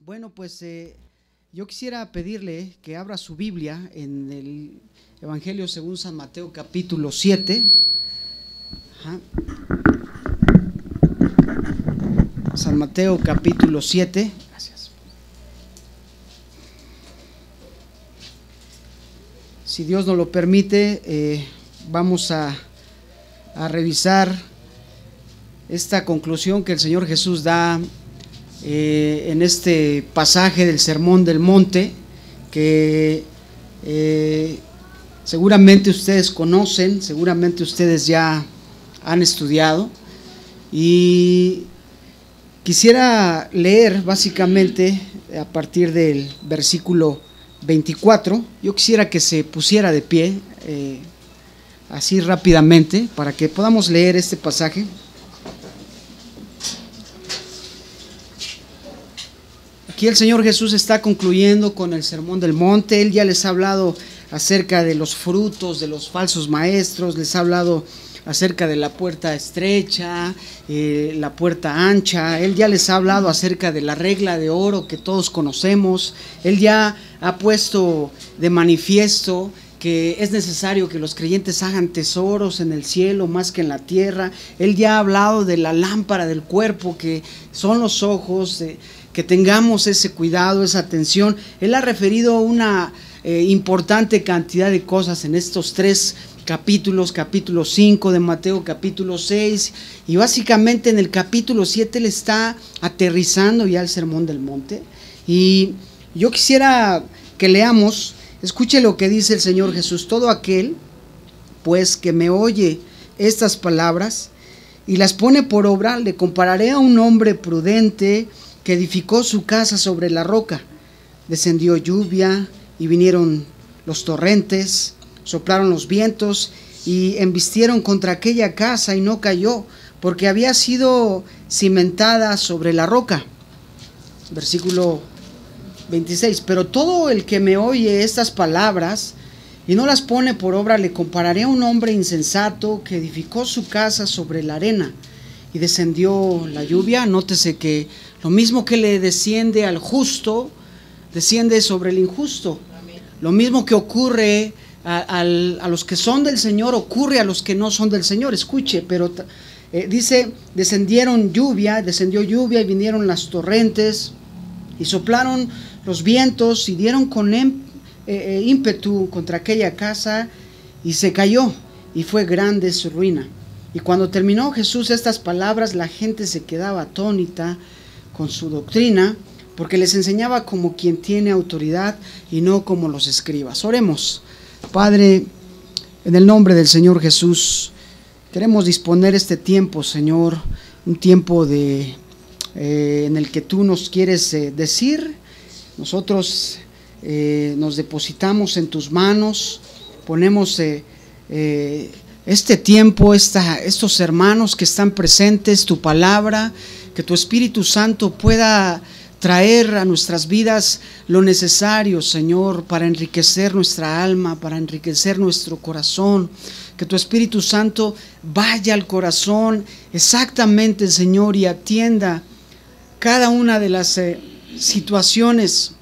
Bueno, pues yo quisiera pedirle que abra su Biblia en el Evangelio según San Mateo capítulo 7. Ajá. San Mateo capítulo 7. Gracias. Si Dios nos lo permite, vamos a revisar esta conclusión que el Señor Jesús da en este pasaje del Sermón del Monte, que seguramente ustedes conocen, seguramente ustedes ya han estudiado, y quisiera leer básicamente a partir del versículo 24. Yo quisiera que se pusiera de pie así rápidamente para que podamos leer este pasaje. Aquí el Señor Jesús está concluyendo con el Sermón del Monte. Él ya les ha hablado acerca de los frutos de los falsos maestros, les ha hablado acerca de la puerta estrecha, la puerta ancha. Él ya les ha hablado acerca de la regla de oro que todos conocemos. Él ya ha puesto de manifiesto que es necesario que los creyentes hagan tesoros en el cielo más que en la tierra. Él ya ha hablado de la lámpara del cuerpo, que son los ojos, que tengamos ese cuidado, esa atención. Él ha referido una importante cantidad de cosas en estos tres capítulos, capítulo 5 de Mateo, capítulo 6, y básicamente en el capítulo 7 le está aterrizando ya el Sermón del Monte. Y yo quisiera que leamos, escuche lo que dice el Señor Jesús: todo aquel pues que me oye estas palabras y las pone por obra, le compararé a un hombre prudente que edificó su casa sobre la roca. Descendió lluvia y vinieron los torrentes, soplaron los vientos y embistieron contra aquella casa, y no cayó, porque había sido cimentada sobre la roca. Versículo 26. Pero todo el que me oye estas palabras y no las pone por obra, le compararé a un hombre insensato que edificó su casa sobre la arena, y descendió la lluvia. Nótese que lo mismo que le desciende al justo, desciende sobre el injusto. Lo mismo que ocurre a los que son del Señor, ocurre a los que no son del Señor. Escuche, pero dice, descendió lluvia y vinieron las torrentes y soplaron los vientos y dieron con ímpetu contra aquella casa, y se cayó, y fue grande su ruina. Y cuando terminó Jesús estas palabras, la gente se quedaba atónita con su doctrina, porque les enseñaba como quien tiene autoridad y no como los escribas. Oremos. Padre, en el nombre del Señor Jesús, queremos disponer este tiempo, Señor, un tiempo en el que tú nos quieres decir. Nosotros nos depositamos en tus manos, ponemos este tiempo, estos hermanos que están presentes, tu palabra, que tu Espíritu Santo pueda traer a nuestras vidas lo necesario, Señor, para enriquecer nuestra alma, para enriquecer nuestro corazón. Que tu Espíritu Santo vaya al corazón exactamente, Señor, y atienda cada una de las situaciones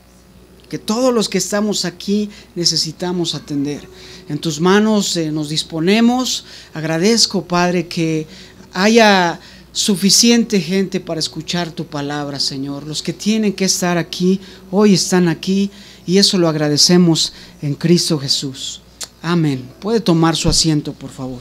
que todos los que estamos aquí necesitamos atender. En tus manos nos disponemos. Agradezco, Padre, que haya suficiente gente para escuchar tu palabra, Señor. Los que tienen que estar aquí, hoy están aquí, y eso lo agradecemos en Cristo Jesús. Amén. Puede tomar su asiento, por favor.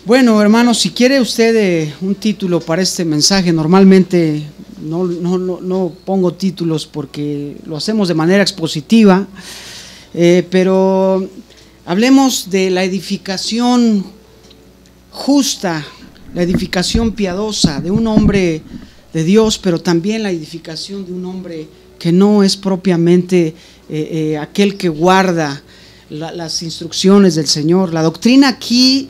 Bueno, hermanos, si quiere usted un título para este mensaje, normalmente no pongo títulos porque lo hacemos de manera expositiva, pero hablemos de la edificación justa, la edificación piadosa de un hombre de Dios, pero también la edificación de un hombre que no es propiamente aquel que guarda las instrucciones del Señor. La doctrina aquí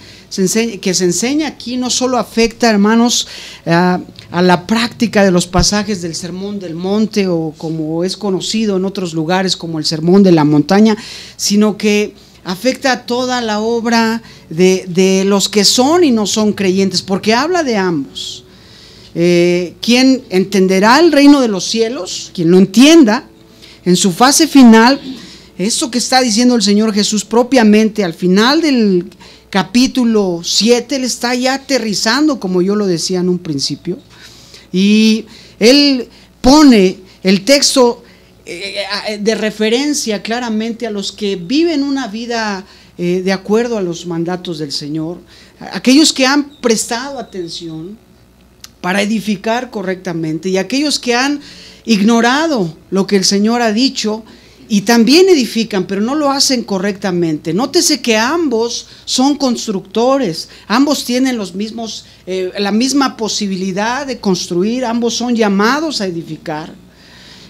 que se enseña aquí no solo afecta, hermanos, a la práctica de los pasajes del Sermón del Monte, o como es conocido en otros lugares como el Sermón de la Montaña, sino que afecta a toda la obra de los que son y no son creyentes, porque habla de ambos. Quien entenderá el reino de los cielos, quien lo entienda, en su fase final, eso que está diciendo el Señor Jesús propiamente al final del capítulo 7, Él está ya aterrizando, como yo lo decía en un principio, y Él pone el texto de referencia claramente a los que viven una vida de acuerdo a los mandatos del Señor, aquellos que han prestado atención para edificar correctamente, y aquellos que han ignorado lo que el Señor ha dicho y también edifican, pero no lo hacen correctamente. Nótese que ambos son constructores, ambos tienen los mismos, la misma posibilidad de construir, ambos son llamados a edificar,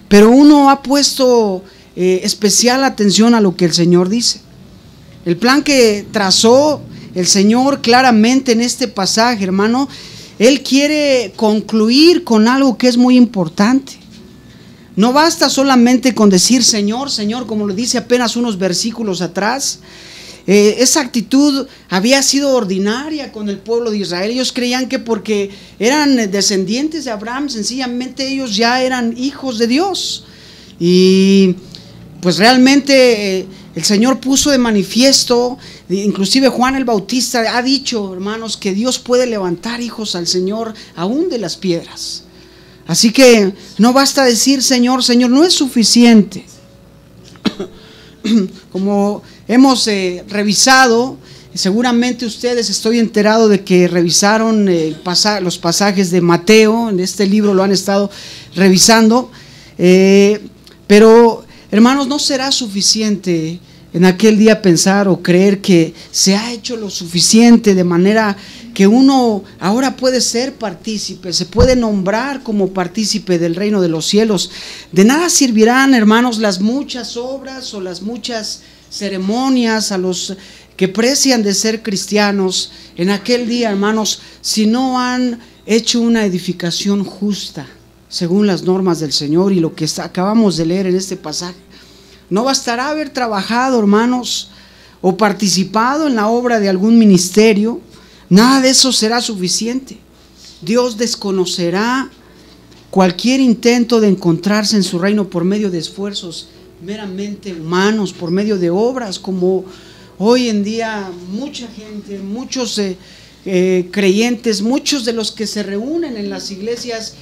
pero uno ha puesto especial atención a lo que el Señor dice. El plan que trazó el Señor claramente en este pasaje, hermano, Él quiere concluir con algo que es muy importante. No basta solamente con decir Señor, Señor, como lo dice apenas unos versículos atrás. Esa actitud había sido ordinaria con el pueblo de Israel. Ellos creían que porque eran descendientes de Abraham, sencillamente ellos ya eran hijos de Dios. Y pues realmente el Señor puso de manifiesto, inclusive Juan el Bautista ha dicho, hermanos, que Dios puede levantar hijos al Señor aún de las piedras. Así que no basta decir Señor, Señor, no es suficiente. Como hemos revisado, seguramente ustedes, estoy enterado de que revisaron los pasajes de Mateo, en este libro lo han estado revisando, pero hermanos, no será suficiente en aquel día pensar o creer que se ha hecho lo suficiente de manera que uno ahora puede ser partícipe, se puede nombrar como partícipe del reino de los cielos. De nada servirán, hermanos, las muchas obras o las muchas ceremonias a los que precian de ser cristianos en aquel día, hermanos, si no han hecho una edificación justa según las normas del Señor y lo que acabamos de leer en este pasaje. No bastará haber trabajado, hermanos, o participado en la obra de algún ministerio. Nada de eso será suficiente. Dios desconocerá cualquier intento de encontrarse en su reino por medio de esfuerzos meramente humanos, por medio de obras, como hoy en día mucha gente, muchos creyentes, muchos de los que se reúnen en las iglesias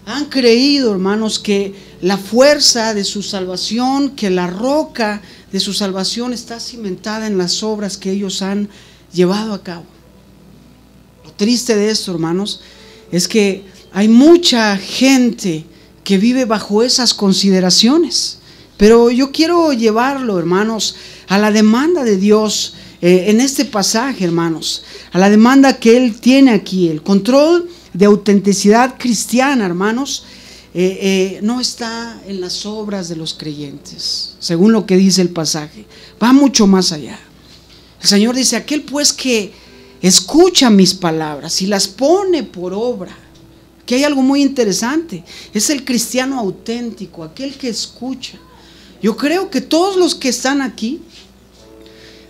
han creído, hermanos, que la fuerza de su salvación, que la roca de su salvación está cimentada en las obras que ellos han llevado a cabo. Lo triste de esto, hermanos, es que hay mucha gente que vive bajo esas consideraciones. Pero yo quiero llevarlo, hermanos, a la demanda de Dios en este pasaje, hermanos, a la demanda que Él tiene aquí, el control de autenticidad cristiana, hermanos, no está en las obras de los creyentes, según lo que dice el pasaje. Va mucho más allá. El Señor dice: aquel pues que escucha mis palabras y las pone por obra. Que hay algo muy interesante, es el cristiano auténtico, aquel que escucha. Yo creo que todos los que están aquí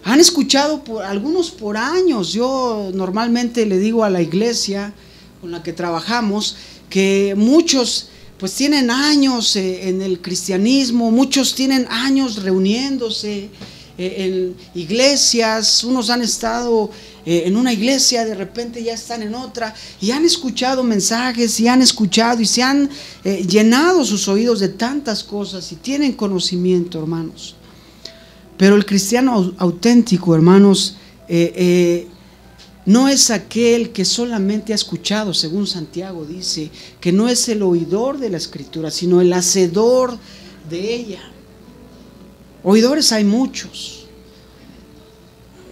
han escuchado, algunos por años. Yo normalmente le digo a la iglesia con la que trabajamos que muchos pues tienen años en el cristianismo, muchos tienen años reuniéndose en iglesias, unos han estado en una iglesia, de repente ya están en otra, y han escuchado mensajes, y han escuchado, y se han llenado sus oídos de tantas cosas, y tienen conocimiento, hermanos. Pero el cristiano auténtico, hermanos, no es aquel que solamente ha escuchado, según Santiago dice, que no es el oidor de la Escritura, sino el hacedor de ella. Oidores hay muchos.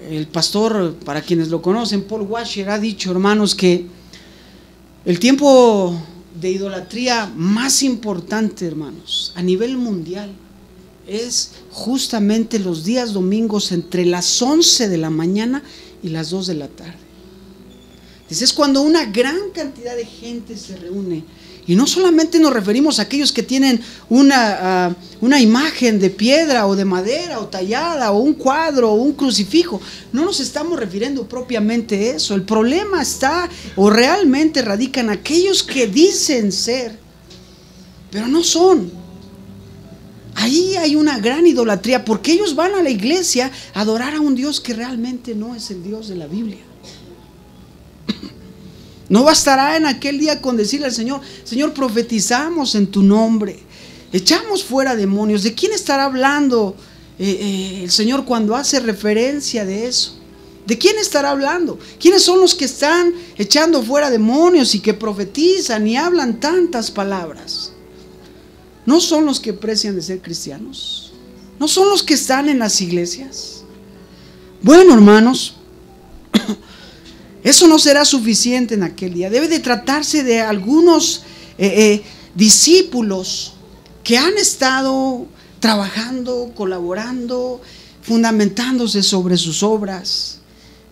El pastor, para quienes lo conocen, Paul Washer, ha dicho, hermanos, que el tiempo de idolatría más importante, hermanos, a nivel mundial, es justamente los días domingos entre las 11 de la mañana y las 2 de la tarde. Dice, es cuando una gran cantidad de gente se reúne Y no solamente nos referimos a aquellos que tienen una imagen de piedra o de madera o tallada o un cuadro o un crucifijo. No nos estamos refiriendo propiamente a eso. El problema está o realmente radica en aquellos que dicen ser, pero no son. Ahí hay una gran idolatría, porque ellos van a la iglesia a adorar a un Dios que realmente no es el Dios de la Biblia. No bastará en aquel día con decirle al Señor: Señor, profetizamos en tu nombre, echamos fuera demonios. ¿De quién estará hablando el Señor cuando hace referencia de eso? ¿De quién estará hablando? ¿Quiénes son los que están echando fuera demonios y que profetizan y hablan tantas palabras? ¿No son los que precian de ser cristianos? ¿No son los que están en las iglesias? Bueno, hermanos, eso no será suficiente en aquel día. Debe de tratarse de algunos discípulos que han estado trabajando, colaborando, fundamentándose sobre sus obras.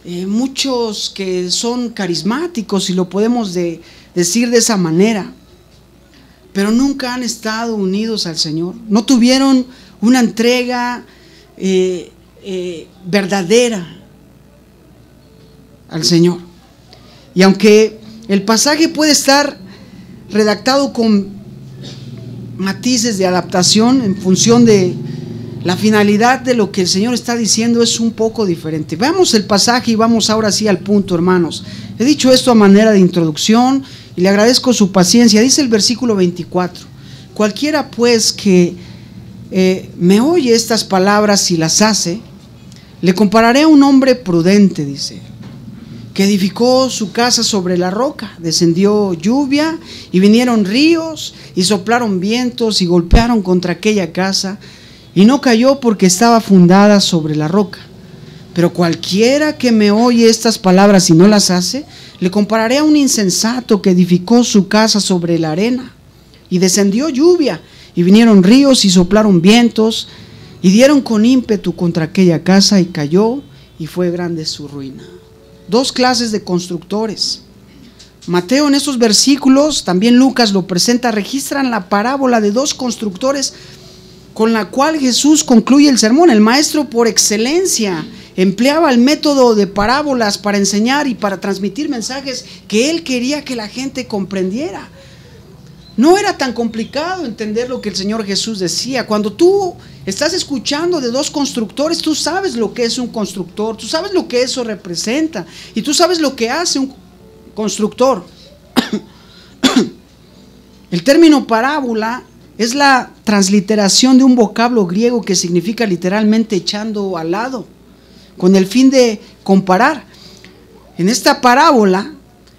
Muchos que son carismáticos, si lo podemos decir de esa manera, pero nunca han estado unidos al Señor. No tuvieron una entrega verdadera al Señor. Y aunque el pasaje puede estar redactado con matices de adaptación en función de la finalidad de lo que el Señor está diciendo, es un poco diferente. Veamos el pasaje y vamos ahora sí al punto, hermanos. He dicho esto a manera de introducción y le agradezco su paciencia. Dice el versículo 24: cualquiera pues que me oye estas palabras y las hace, le compararé a un hombre prudente, dice, que edificó su casa sobre la roca. Descendió lluvia y vinieron ríos y soplaron vientos y golpearon contra aquella casa, y no cayó porque estaba fundada sobre la roca. Pero cualquiera que me oye estas palabras y no las hace, le compararé a un insensato que edificó su casa sobre la arena. Y descendió lluvia y vinieron ríos y soplaron vientos y dieron con ímpetu contra aquella casa, y cayó, y fue grande su ruina. Dos clases de constructores. Mateo en estos versículos, también Lucas lo presenta, registran la parábola de dos constructores con la cual Jesús concluye el sermón. El maestro por excelencia empleaba el método de parábolas para enseñar y para transmitir mensajes que él quería que la gente comprendiera. No era tan complicado entender lo que el Señor Jesús decía. Cuando tú estás escuchando de dos constructores, tú sabes lo que es un constructor, tú sabes lo que eso representa y tú sabes lo que hace un constructor. El término parábola es la transliteración de un vocablo griego que significa literalmente echando al lado, con el fin de comparar. En esta parábola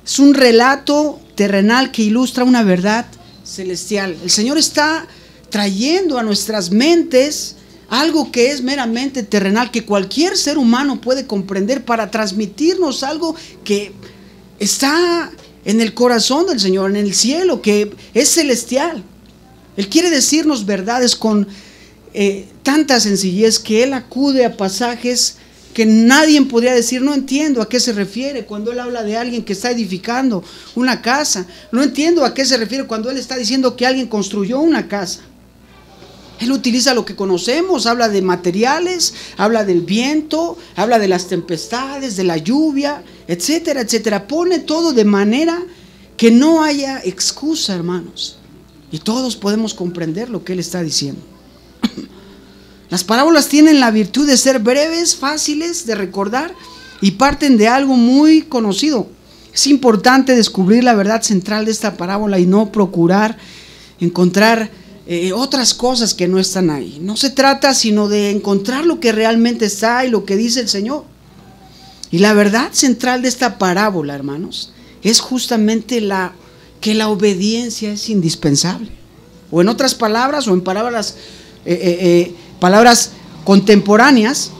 es un relato terrenal que ilustra una verdad celestial. El Señor está trayendo a nuestras mentes algo que es meramente terrenal, que cualquier ser humano puede comprender, para transmitirnos algo que está en el corazón del Señor, en el cielo, que es celestial. Él quiere decirnos verdades con tanta sencillez que Él acude a pasajes que nadie podría decir: no entiendo a qué se refiere cuando Él habla de alguien que está edificando una casa. No entiendo a qué se refiere cuando Él está diciendo que alguien construyó una casa. Él utiliza lo que conocemos, habla de materiales, habla del viento, habla de las tempestades, de la lluvia, etcétera, etcétera. Pone todo de manera que no haya excusa, hermanos. Y todos podemos comprender lo que Él está diciendo. Las parábolas tienen la virtud de ser breves, fáciles de recordar y parten de algo muy conocido. Es importante descubrir la verdad central de esta parábola y no procurar encontrar otras cosas que no están ahí. No se trata sino de encontrar lo que realmente está y lo que dice el Señor. Y la verdad central de esta parábola, hermanos, es justamente que la obediencia es indispensable. O en otras palabras, o en palabras contemporáneas,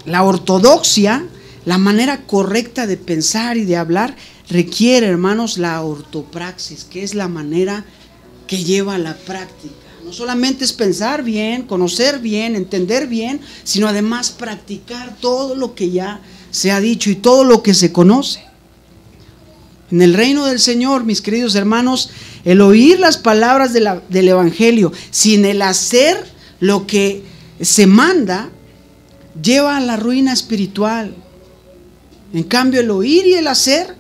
la ortodoxia, la manera correcta de pensar y de hablar, requiere, hermanos, la ortopraxis, que es la manera que lleva a la práctica. No solamente es pensar bien, conocer bien, entender bien, sino además practicar todo lo que ya se ha dicho y todo lo que se conoce. En el reino del Señor, mis queridos hermanos, el oír las palabras del Evangelio sin el hacer lo que se manda, lleva a la ruina espiritual. En cambio, el oír y el hacer,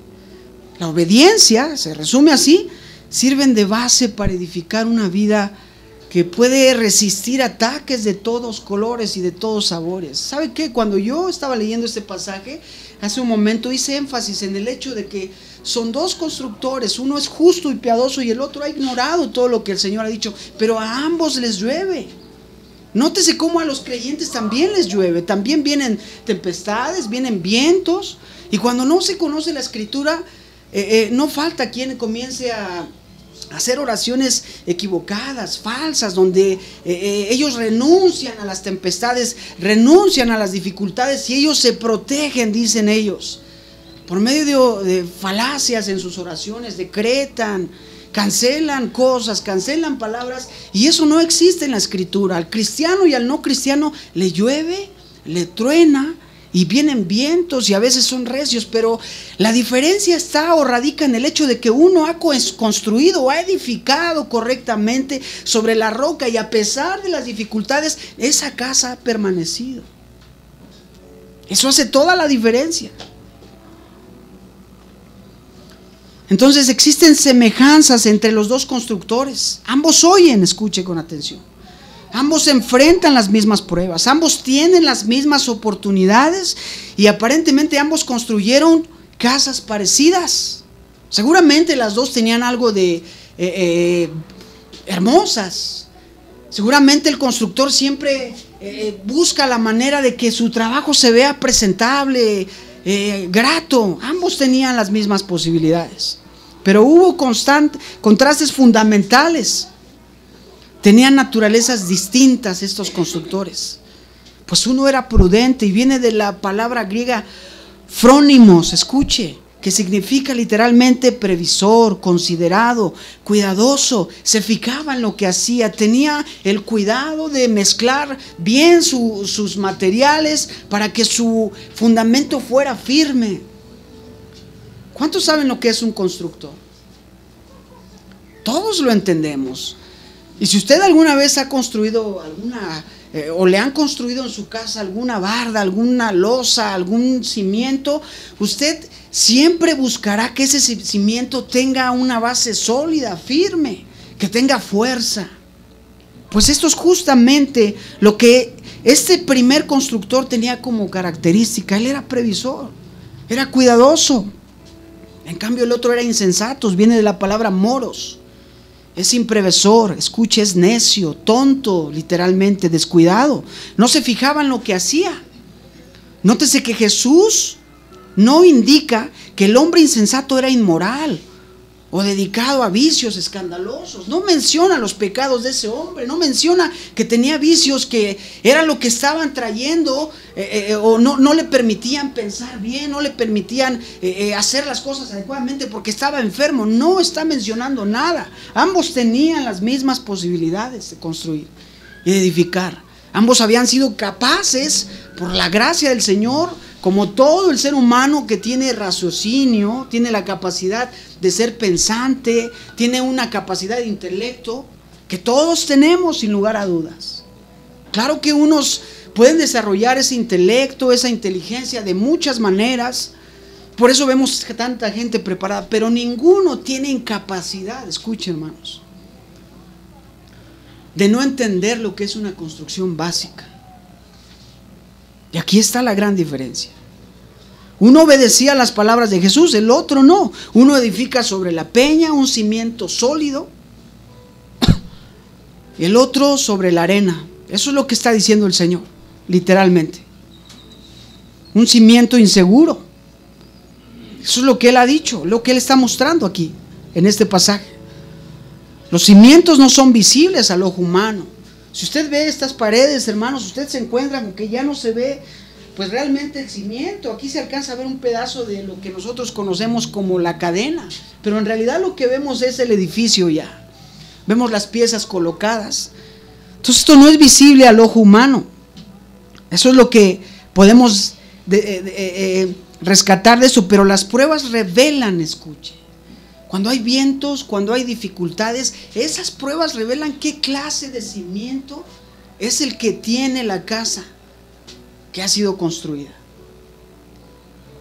la obediencia, se resume así, sirven de base para edificar una vida que puede resistir ataques de todos colores y de todos sabores. ¿Sabe qué? Cuando yo estaba leyendo este pasaje, hace un momento hice énfasis en el hecho de que son dos constructores, uno es justo y piadoso y el otro ha ignorado todo lo que el Señor ha dicho, pero a ambos les llueve. Nótese cómo a los creyentes también les llueve, también vienen tempestades, vienen vientos, y cuando no se conoce la Escritura, no falta quien comience a hacer oraciones equivocadas, falsas, donde ellos renuncian a las tempestades, renuncian a las dificultades y ellos se protegen, dicen ellos, por medio de falacias en sus oraciones, decretan, cancelan cosas, cancelan palabras, y eso no existe en la Escritura. Al cristiano y al no cristiano le llueve, le truena, y vienen vientos y a veces son recios, pero la diferencia está o radica en el hecho de que uno ha construido o ha edificado correctamente sobre la roca, y a pesar de las dificultades, esa casa ha permanecido. Eso hace toda la diferencia. Entonces existen semejanzas entre los dos constructores. Ambos oyen, escuche con atención. Ambos enfrentan las mismas pruebas, ambos tienen las mismas oportunidades y aparentemente ambos construyeron casas parecidas. Seguramente las dos tenían algo de hermosas. Seguramente el constructor siempre busca la manera de que su trabajo se vea presentable, grato. Ambos tenían las mismas posibilidades, pero hubo contrastes fundamentales. Tenían naturalezas distintas estos constructores. Pues uno era prudente, y viene de la palabra griega frónimos, escuche, que significa literalmente previsor, considerado, cuidadoso. Se fijaba en lo que hacía, tenía el cuidado de mezclar bien sus materiales para que su fundamento fuera firme. ¿Cuántos saben lo que es un constructor? Todos lo entendemos. Y si usted alguna vez ha construido o le han construido en su casa alguna barda, alguna losa, algún cimiento, usted siempre buscará que ese cimiento tenga una base sólida, firme, que tenga fuerza. Pues esto es justamente lo que este primer constructor tenía como característica. Él era previsor, era cuidadoso. En cambio el otro era insensato, viene de la palabra moros. Es imprevisor, escuche, es necio, tonto, literalmente, descuidado. No se fijaba en lo que hacía. Nótese que Jesús no indica que el hombre insensato era inmoral o dedicado a vicios escandalosos. No menciona los pecados de ese hombre, no menciona que tenía vicios que eran lo que estaban trayendo o no le permitían pensar bien, no le permitían hacer las cosas adecuadamente porque estaba enfermo. No está mencionando nada. Ambos tenían las mismas posibilidades de construir y de edificar. Ambos habían sido capaces, por la gracia del Señor, como todo el ser humano que tiene raciocinio, tiene la capacidad de ser pensante, tiene una capacidad de intelecto, que todos tenemos sin lugar a dudas. Claro que unos pueden desarrollar ese intelecto, esa inteligencia de muchas maneras, por eso vemos tanta gente preparada, pero ninguno tiene incapacidad, escuchen hermanos, de no entender lo que es una construcción básica. Y aquí está la gran diferencia. Uno obedecía las palabras de Jesús, el otro no. Uno edifica sobre la peña, un cimiento sólido, el otro sobre la arena. Eso es lo que está diciendo el Señor, literalmente. Un cimiento inseguro. Eso es lo que Él ha dicho, lo que Él está mostrando aquí, en este pasaje. Los cimientos no son visibles al ojo humano. Si usted ve estas paredes, hermanos, usted se encuentra con que ya no se ve pues realmente el cimiento. Aquí se alcanza a ver un pedazo de lo que nosotros conocemos como la cadena, pero en realidad lo que vemos es el edificio ya. Vemos las piezas colocadas. Entonces esto no es visible al ojo humano. Eso es lo que podemos rescatar de eso, pero las pruebas revelan, escuche, Cuando hay vientos, cuando hay dificultades, esas pruebas revelan qué clase de cimiento es el que tiene la casa que ha sido construida.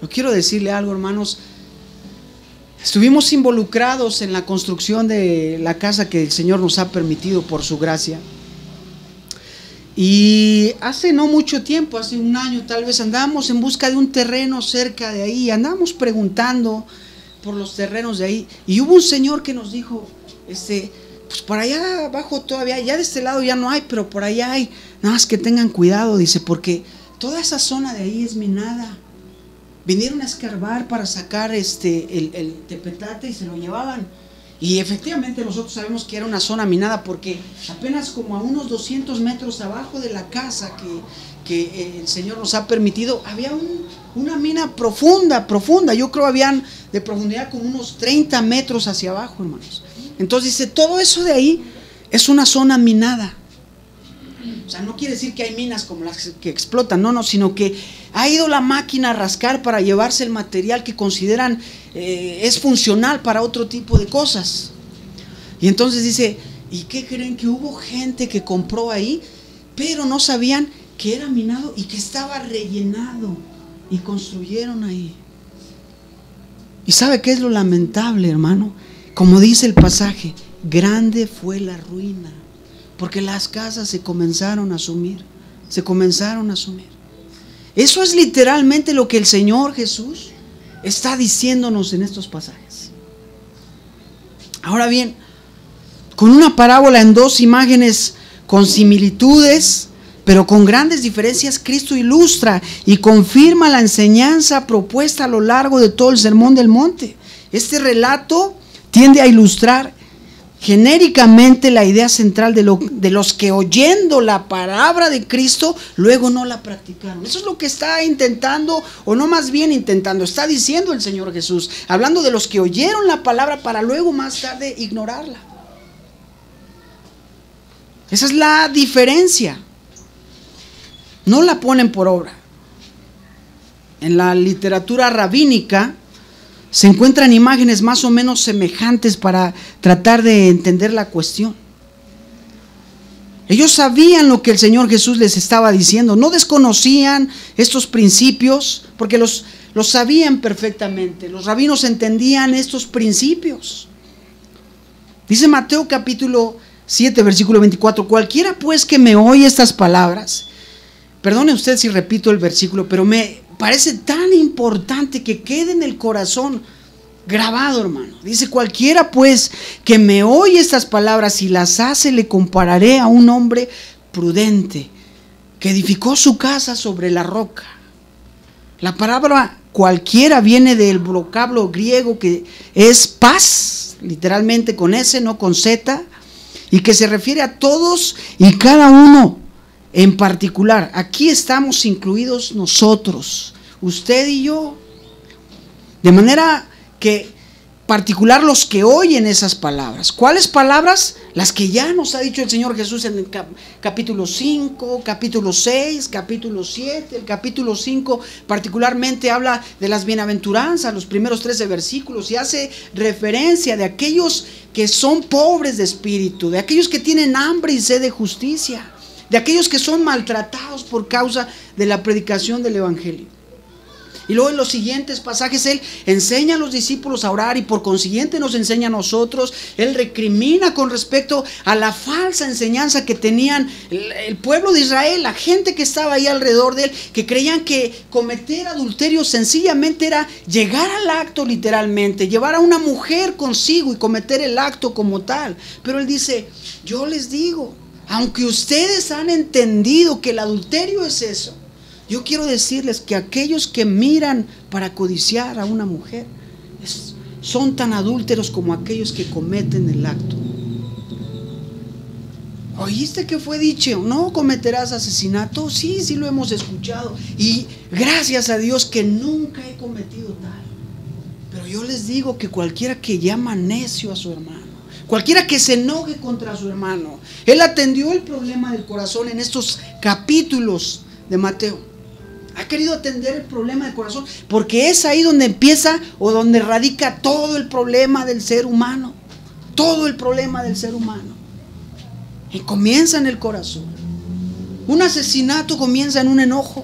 Yo quiero decirle algo, hermanos. Estuvimos involucrados en la construcción de la casa que el Señor nos ha permitido por su gracia. Y hace no mucho tiempo, hace un año tal vez, andábamos en busca de un terreno cerca de ahí. Andábamos preguntando por los terrenos de ahí. Y hubo un señor que nos dijo, pues por allá abajo todavía, ya de este lado ya no hay, pero por allá hay. Nada más que tengan cuidado, dice, porque toda esa zona de ahí es minada. Vinieron a escarbar para sacar el tepetate y se lo llevaban. Y efectivamente nosotros sabemos que era una zona minada, porque apenas como a unos 200 metros abajo de la casa que el Señor nos ha permitido, había una mina profunda. Yo creo habían de profundidad como unos 30 metros hacia abajo, hermanos. Entonces dice, todo eso de ahí es una zona minada. O sea, no quiere decir que hay minas como las que explotan, no, sino que ha ido la máquina a rascar para llevarse el material que consideran es funcional para otro tipo de cosas. Y entonces dice, ¿y qué creen? Que hubo gente que compró ahí, pero no sabían que era minado y que estaba rellenado, y construyeron ahí. ¿Y sabe qué es lo lamentable, hermano? Como dice el pasaje, grande fue la ruina, porque las casas se comenzaron a sumir. Eso es literalmente lo que el Señor Jesús está diciéndonos en estos pasajes. Ahora bien, con una parábola en dos imágenes con similitudes, pero con grandes diferencias, Cristo ilustra y confirma la enseñanza propuesta a lo largo de todo el Sermón del Monte. Este relato tiende a ilustrar genéricamente la idea central de los que, oyendo la palabra de Cristo, luego no la practicaron. Eso es lo que está intentando, o no, más bien intentando, está diciendo el Señor Jesús, hablando de los que oyeron la palabra para luego más tarde ignorarla. Esa es la diferencia. No la ponen por obra. En la literatura rabínica se encuentran imágenes más o menos semejantes para tratar de entender la cuestión. Ellos sabían lo que el Señor Jesús les estaba diciendo, no desconocían estos principios, porque los sabían perfectamente. Los rabinos entendían estos principios. Dice Mateo capítulo 7, versículo 24, cualquiera pues que me oye estas palabras, perdone usted si repito el versículo, pero me parece tan importante que quede en el corazón grabado, hermano. Dice, cualquiera pues que me oye estas palabras y las hace, le compararé a un hombre prudente que edificó su casa sobre la roca. La palabra cualquiera viene del vocablo griego que es paz, literalmente con S, no con Z, y que se refiere a todos y cada uno en particular. Aquí estamos incluidos nosotros, usted y yo, de manera que particular los que oyen esas palabras. ¿Cuáles palabras? Las que ya nos ha dicho el Señor Jesús en el capítulo 5, capítulo 6, capítulo 7. El capítulo 5 particularmente habla de las bienaventuranzas, los primeros 13 versículos, y hace referencia de aquellos que son pobres de espíritu, de aquellos que tienen hambre y sed de justicia, de aquellos que son maltratados por causa de la predicación del Evangelio. Y luego en los siguientes pasajes Él enseña a los discípulos a orar, y por consiguiente nos enseña a nosotros. Él recrimina con respecto a la falsa enseñanza que tenían el pueblo de Israel, la gente que estaba ahí alrededor de Él, que creían que cometer adulterio sencillamente era llegar al acto literalmente, llevar a una mujer consigo y cometer el acto como tal. Pero Él dice, yo les digo, aunque ustedes han entendido que el adulterio es eso, yo quiero decirles que aquellos que miran para codiciar a una mujer son tan adúlteros como aquellos que cometen el acto. ¿Oíste que fue dicho? ¿No cometerás asesinato? Sí, sí lo hemos escuchado. Y gracias a Dios que nunca he cometido tal. Pero yo les digo que cualquiera que llama necio a su hermano, cualquiera que se enoje contra su hermano, Él atendió el problema del corazón en estos capítulos de Mateo. Ha querido atender el problema del corazón, porque es ahí donde empieza o donde radica todo el problema del ser humano. Todo el problema del ser humano. Y comienza en el corazón. Un asesinato comienza en un enojo.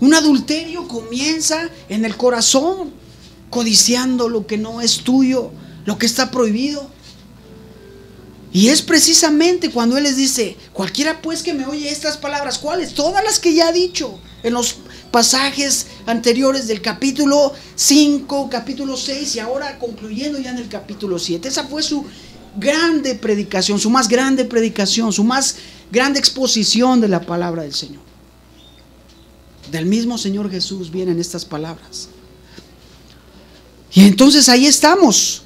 Un adulterio comienza en el corazón, codiciando lo que no es tuyo, lo que está prohibido. Y es precisamente cuando Él les dice: cualquiera pues que me oye estas palabras. ¿Cuáles? Todas las que ya ha dicho en los pasajes anteriores del capítulo 5, capítulo 6 y ahora concluyendo ya en el capítulo 7. Esa fue su grande predicación, su más grande predicación, su más grande exposición de la palabra del Señor. Del mismo Señor Jesús vienen estas palabras. Y entonces ahí estamos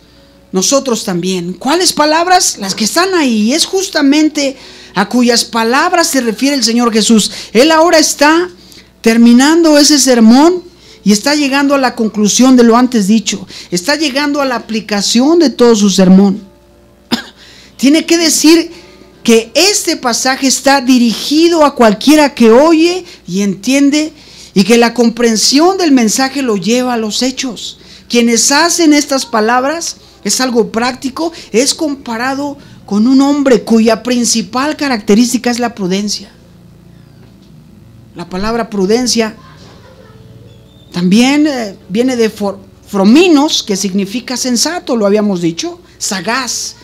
nosotros también. ¿Cuáles palabras? Las que están ahí. Es justamente a cuyas palabras se refiere el Señor Jesús. Él ahora está terminando ese sermón y está llegando a la conclusión de lo antes dicho. Está llegando a la aplicación de todo su sermón. Tiene que decir que este pasaje está dirigido a cualquiera que oye y entiende, y que la comprensión del mensaje lo lleva a los hechos. Quienes hacen estas palabras, es algo práctico, es comparado con un hombre cuya principal característica es la prudencia. La palabra prudencia también viene de frominos, que significa sensato, lo habíamos dicho, sagaz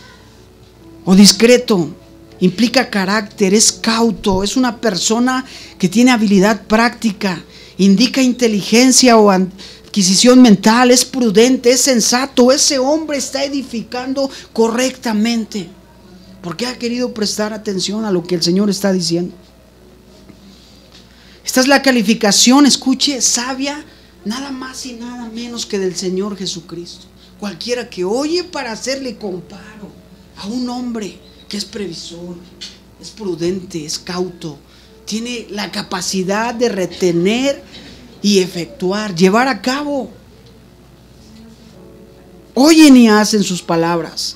o discreto. Implica carácter, es cauto, es una persona que tiene habilidad práctica, indica inteligencia o adquisición mental, es prudente, es sensato. Ese hombre está edificando correctamente porque ha querido prestar atención a lo que el Señor está diciendo. Esta es la calificación, escuche, sabia, nada más y nada menos que del Señor Jesucristo. Cualquiera que oye para hacerle comparo a un hombre que es previsor, es prudente, es cauto, tiene la capacidad de retener y efectuar, llevar a cabo. Oyen y hacen sus palabras,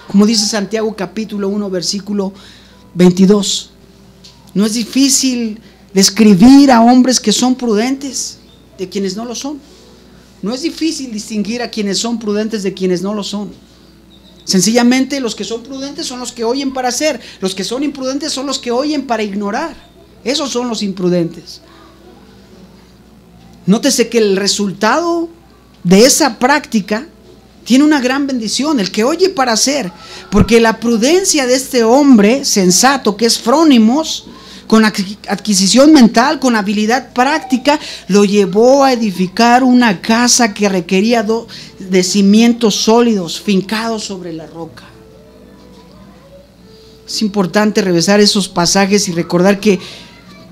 como dice Santiago capítulo 1 versículo 22. No es difícil describir a hombres que son prudentes de quienes no lo son. No es difícil distinguir a quienes son prudentes de quienes no lo son. Sencillamente los que son prudentes son los que oyen para hacer. Los que son imprudentes son los que oyen para ignorar. Esos son los imprudentes. Nótese que el resultado de esa práctica tiene una gran bendición, el que oye para hacer, porque la prudencia de este hombre sensato, que es frónimos, con adquisición mental, con habilidad práctica, lo llevó a edificar una casa que requería de cimientos sólidos, fincados sobre la roca. Es importante revisar esos pasajes y recordar que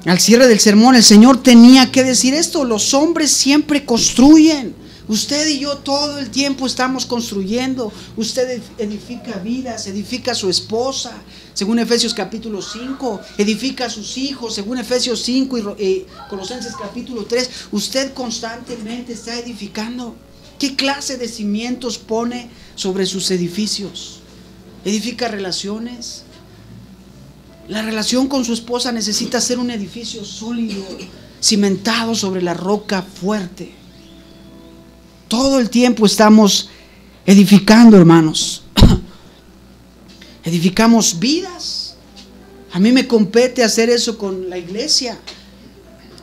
al cierre del sermón el Señor tenía que decir esto: los hombres siempre construyen. Usted y yo todo el tiempo estamos construyendo. Usted edifica vidas, edifica a su esposa, según Efesios capítulo 5, edifica a sus hijos, según Efesios 5 y Colosenses capítulo 3. Usted constantemente está edificando. ¿Qué clase de cimientos pone sobre sus edificios? ¿Edifica relaciones? La relación con su esposa necesita ser un edificio sólido, cimentado sobre la roca fuerte. Todo el tiempo estamos edificando, hermanos. Edificamos vidas. A mí me compete hacer eso con la iglesia.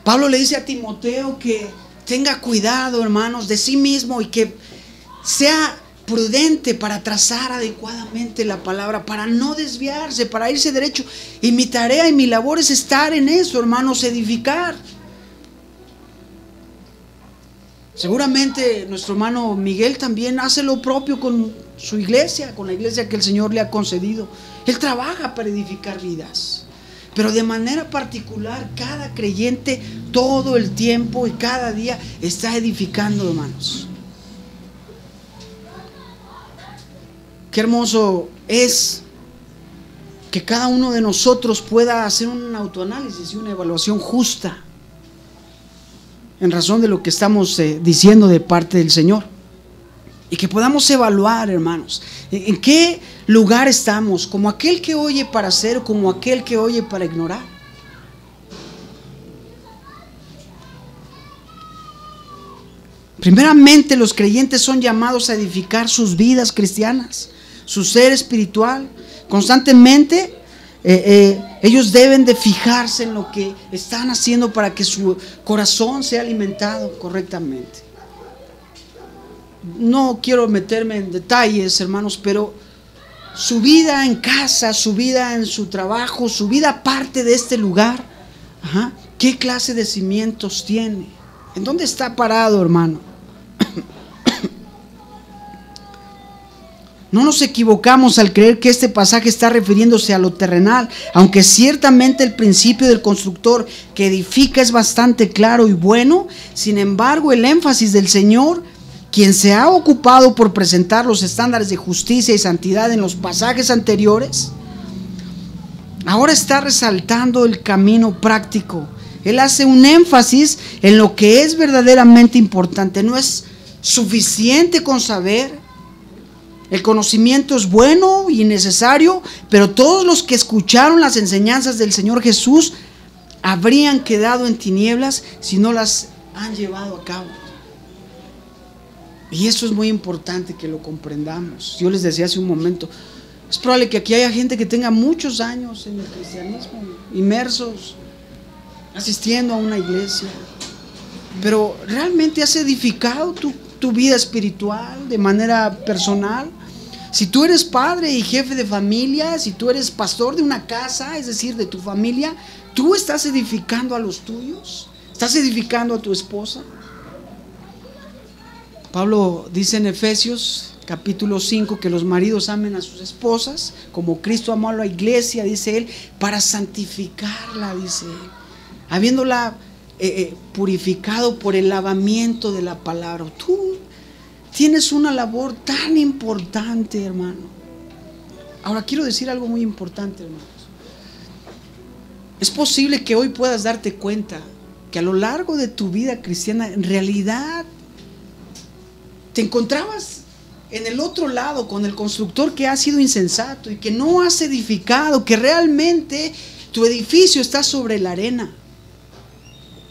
Pablo le dice a Timoteo que tenga cuidado, hermanos, de sí mismo y que sea prudente para trazar adecuadamente la palabra, para no desviarse, para irse derecho. Y mi tarea y mi labor es estar en eso, hermanos, edificar. Seguramente nuestro hermano Miguel también hace lo propio con su iglesia, con la iglesia que el Señor le ha concedido. Él trabaja para edificar vidas, pero de manera particular cada creyente todo el tiempo y cada día está edificando, hermanos. Qué hermoso es que cada uno de nosotros pueda hacer un autoanálisis y una evaluación justa en razón de lo que estamos diciendo de parte del Señor, y que podamos evaluar, hermanos, en qué lugar estamos, como aquel que oye para hacer o como aquel que oye para ignorar. Primeramente, los creyentes son llamados a edificar sus vidas cristianas, su ser espiritual. Constantemente ellos deben de fijarse en lo que están haciendo para que su corazón sea alimentado correctamente. No quiero meterme en detalles, hermanos, pero su vida en casa, su vida en su trabajo, su vida aparte de este lugar, ¿qué clase de cimientos tiene? ¿En dónde está parado, hermano? No nos equivocamos al creer que este pasaje está refiriéndose a lo terrenal, aunque ciertamente el principio del constructor que edifica es bastante claro y bueno. Sin embargo, el énfasis del Señor, quien se ha ocupado por presentar los estándares de justicia y santidad en los pasajes anteriores, ahora está resaltando el camino práctico. Él hace un énfasis en lo que es verdaderamente importante. No es suficiente con saber. El conocimiento es bueno y necesario, pero todos los que escucharon las enseñanzas del Señor Jesús habrían quedado en tinieblas si no las han llevado a cabo. Y eso es muy importante que lo comprendamos. Yo les decía hace un momento, es probable que aquí haya gente que tenga muchos años en el cristianismo, inmersos, asistiendo a una iglesia, pero ¿realmente has edificado tu vida espiritual de manera personal? Si tú eres padre y jefe de familia, si tú eres pastor de una casa, es decir, de tu familia, ¿tú estás edificando a los tuyos? ¿Estás edificando a tu esposa? Pablo dice en Efesios capítulo 5 que los maridos amen a sus esposas como Cristo amó a la iglesia, dice él, para santificarla, dice él, habiéndola purificado por el lavamiento de la palabra. Tú tienes una labor tan importante, hermano. Ahora quiero decir algo muy importante, hermanos. Es posible que hoy puedas darte cuenta que a lo largo de tu vida cristiana en realidad te encontrabas en el otro lado con el constructor que ha sido insensato y que no has edificado, que realmente tu edificio está sobre la arena.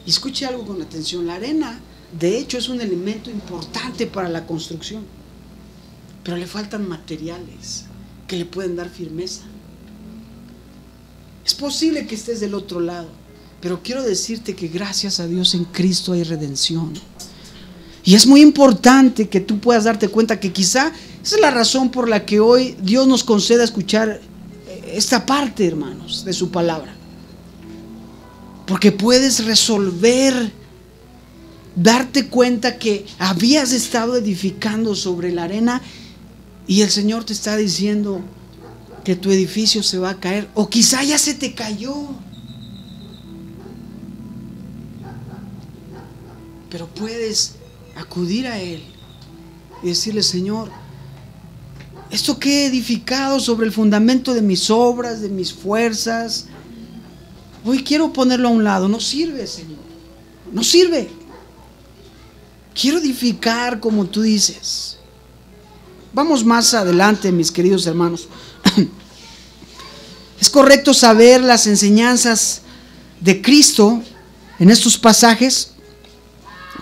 Y escuche algo con atención, la arena de hecho es un elemento importante para la construcción, pero le faltan materiales que le pueden dar firmeza. Es posible que estés del otro lado, pero quiero decirte que gracias a Dios en Cristo hay redención. Y es muy importante que tú puedas darte cuenta que quizá esa es la razón por la que hoy Dios nos conceda escuchar esta parte, hermanos, de su palabra. Porque puedes resolver, darte cuenta que habías estado edificando sobre la arena y el Señor te está diciendo que tu edificio se va a caer, o quizá ya se te cayó, pero puedes acudir a Él y decirle: Señor, esto que he edificado sobre el fundamento de mis obras, de mis fuerzas, hoy quiero ponerlo a un lado. No sirve, Señor, no sirve. Quiero edificar como tú dices. Vamos más adelante, mis queridos hermanos. Es correcto saber las enseñanzas de Cristo en estos pasajes,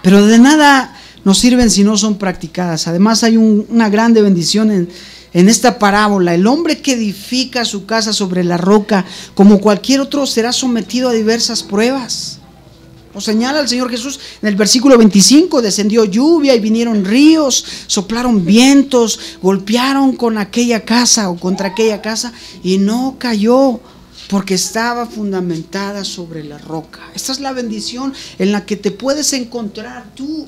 pero de nada nos sirven si no son practicadas. Además hay una grande bendición en esta parábola. El hombre que edifica su casa sobre la roca, como cualquier otro, será sometido a diversas pruebas. Lo señala el Señor Jesús en el versículo 25: descendió lluvia y vinieron ríos, soplaron vientos, golpearon con aquella casa o contra aquella casa y no cayó, porque estaba fundamentada sobre la roca. Esta es la bendición en la que te puedes encontrar tú.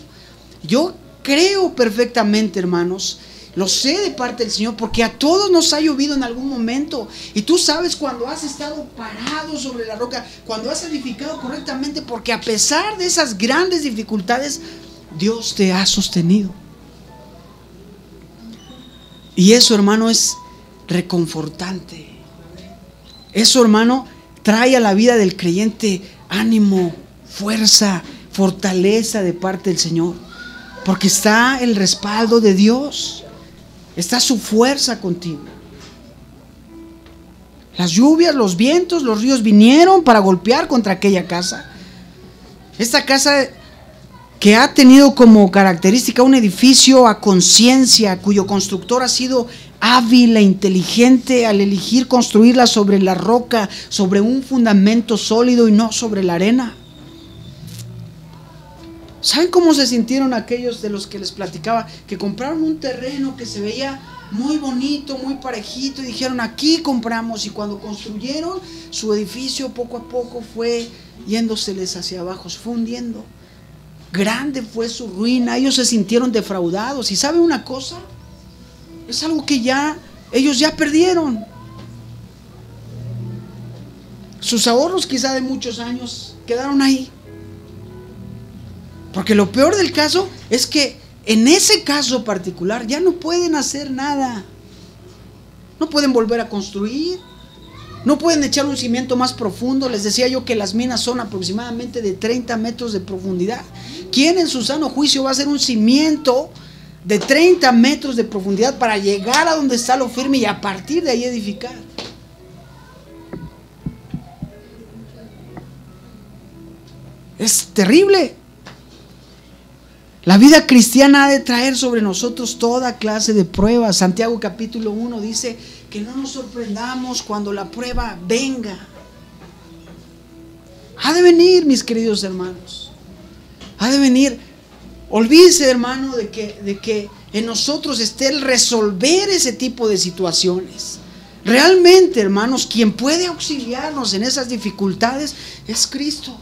Yo creo perfectamente, hermanos, lo sé de parte del Señor, porque a todos nos ha llovido en algún momento. Y tú sabes cuando has estado parado sobre la roca, cuando has edificado correctamente, porque a pesar de esas grandes dificultades, Dios te ha sostenido. Y eso, hermano, es reconfortante. Eso, hermano, trae a la vida del creyente ánimo, fuerza, fortaleza de parte del Señor, porque está el respaldo de Dios. Está su fuerza contigo. Las lluvias, los vientos, los ríos vinieron para golpear contra aquella casa. Esta casa que ha tenido como característica un edificio a conciencia, cuyo constructor ha sido hábil e inteligente al elegir construirla sobre la roca, sobre un fundamento sólido y no sobre la arena. ¿Saben cómo se sintieron aquellos de los que les platicaba? Que compraron un terreno que se veía muy bonito, muy parejito, y dijeron: aquí compramos. Y cuando construyeron su edificio, poco a poco fue yéndoseles hacia abajo, se fue hundiendo. Grande fue su ruina. Ellos se sintieron defraudados. Y ¿sabe una cosa? Es algo que ellos ya perdieron. Sus ahorros, quizá de muchos años, quedaron ahí. Porque lo peor del caso es que en ese caso particular ya no pueden hacer nada. No pueden volver a construir. No pueden echar un cimiento más profundo. Les decía yo que las minas son aproximadamente de 30 metros de profundidad. ¿Quién en su sano juicio va a hacer un cimiento de 30 metros de profundidad para llegar a donde está lo firme y a partir de ahí edificar? Es terrible. La vida cristiana ha de traer sobre nosotros toda clase de pruebas. Santiago capítulo 1 dice que no nos sorprendamos cuando la prueba venga. Ha de venir, mis queridos hermanos. Ha de venir. Olvídese, hermano, de que en nosotros esté el resolver ese tipo de situaciones. Realmente, hermanos, quien puede auxiliarnos en esas dificultades es Cristo.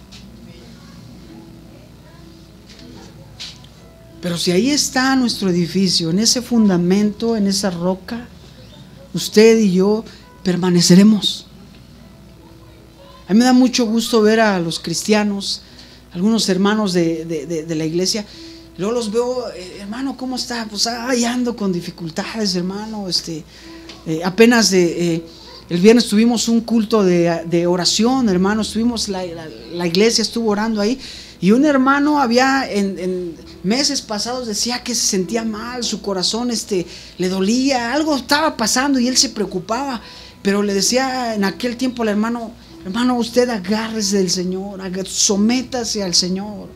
Pero si ahí está nuestro edificio, en ese fundamento, en esa roca, usted y yo permaneceremos. A mí me da mucho gusto ver a los cristianos, algunos hermanos de la iglesia. Luego los veo: hermano, ¿cómo está? Pues ahí ando con dificultades, hermano. Apenas el viernes tuvimos un culto de oración, hermano. La iglesia estuvo orando ahí. Y un hermano había en meses pasados decía que se sentía mal, su corazón le dolía, algo estaba pasando y él se preocupaba. Pero le decía en aquel tiempo al hermano: usted agárrese del Señor, sométase al Señor,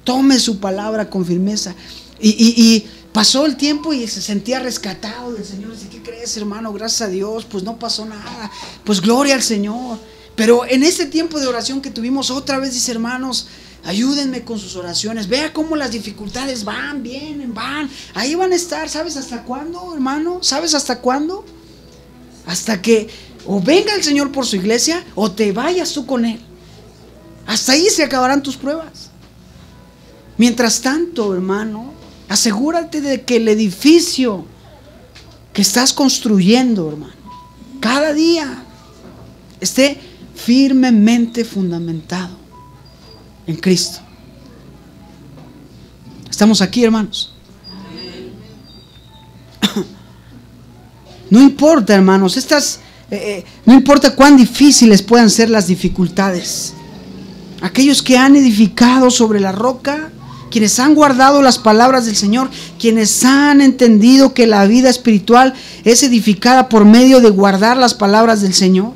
tome su palabra con firmeza. Y pasó el tiempo y se sentía rescatado del Señor. Dice: ¿qué crees, hermano? Gracias a Dios, pues no pasó nada, pues gloria al Señor. Pero en ese tiempo de oración que tuvimos, otra vez dice: hermanos, ayúdenme con sus oraciones. Vea cómo las dificultades van, vienen, van. Ahí van a estar. ¿Sabes hasta cuándo, hermano? ¿Sabes hasta cuándo? Hasta que o venga el Señor por su iglesia o te vayas tú con Él. Hasta ahí se acabarán tus pruebas. Mientras tanto, hermano, asegúrate de que el edificio que estás construyendo, hermano, cada día esté firmemente fundamentado en Cristo. ¿Estamos aquí, hermanos? No importa, hermanos, no importa cuán difíciles puedan ser las dificultades. Aquellos que han edificado sobre la roca, quienes han guardado las palabras del Señor, quienes han entendido que la vida espiritual es edificada por medio de guardar las palabras del Señor,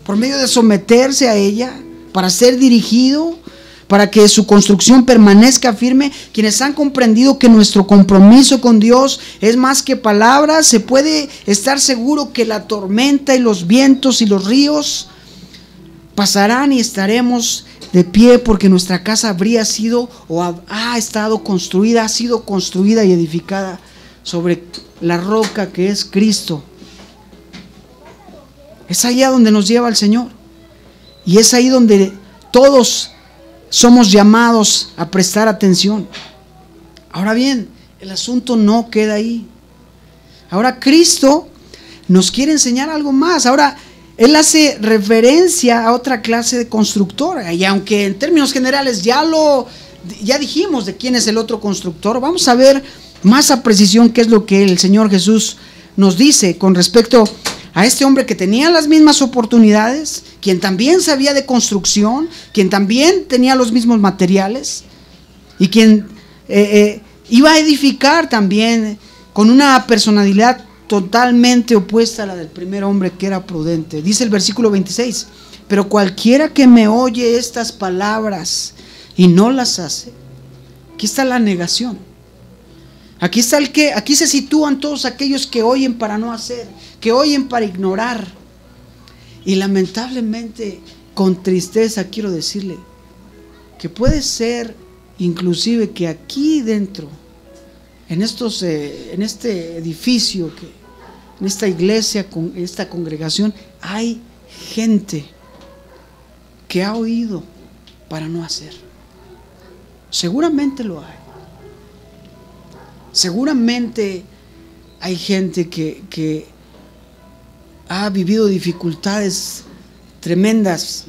por medio de someterse a ella para ser dirigido, para que su construcción permanezca firme, quienes han comprendido que nuestro compromiso con Dios es más que palabras, se puede estar seguro que la tormenta y los vientos y los ríos pasarán y estaremos de pie, porque nuestra casa habría sido o ha estado construida, ha sido construida y edificada sobre la roca que es Cristo. Es allá donde nos lleva el Señor, y es ahí donde todos somos llamados a prestar atención. Ahora bien, el asunto no queda ahí. Ahora Cristo nos quiere enseñar algo más. Ahora Él hace referencia a otra clase de constructor, y aunque en términos generales ya dijimos de quién es el otro constructor, vamos a ver más a precisión qué es lo que el Señor Jesús nos dice con respecto a este hombre que tenía las mismas oportunidades, quien también sabía de construcción, quien también tenía los mismos materiales y quien iba a edificar también con una personalidad totalmente opuesta a la del primer hombre, que era prudente. Dice el versículo 26: pero cualquiera que me oye estas palabras y no las hace, Aquí está la negación. Aquí está aquí se sitúan todos aquellos que oyen para no hacer, que oyen para ignorar. Y lamentablemente, con tristeza quiero decirle que puede ser inclusive que aquí dentro, en este edificio, en esta iglesia, en esta congregación, hay gente que ha oído para no hacer. Seguramente lo hay. Seguramente hay gente que ha vivido dificultades tremendas,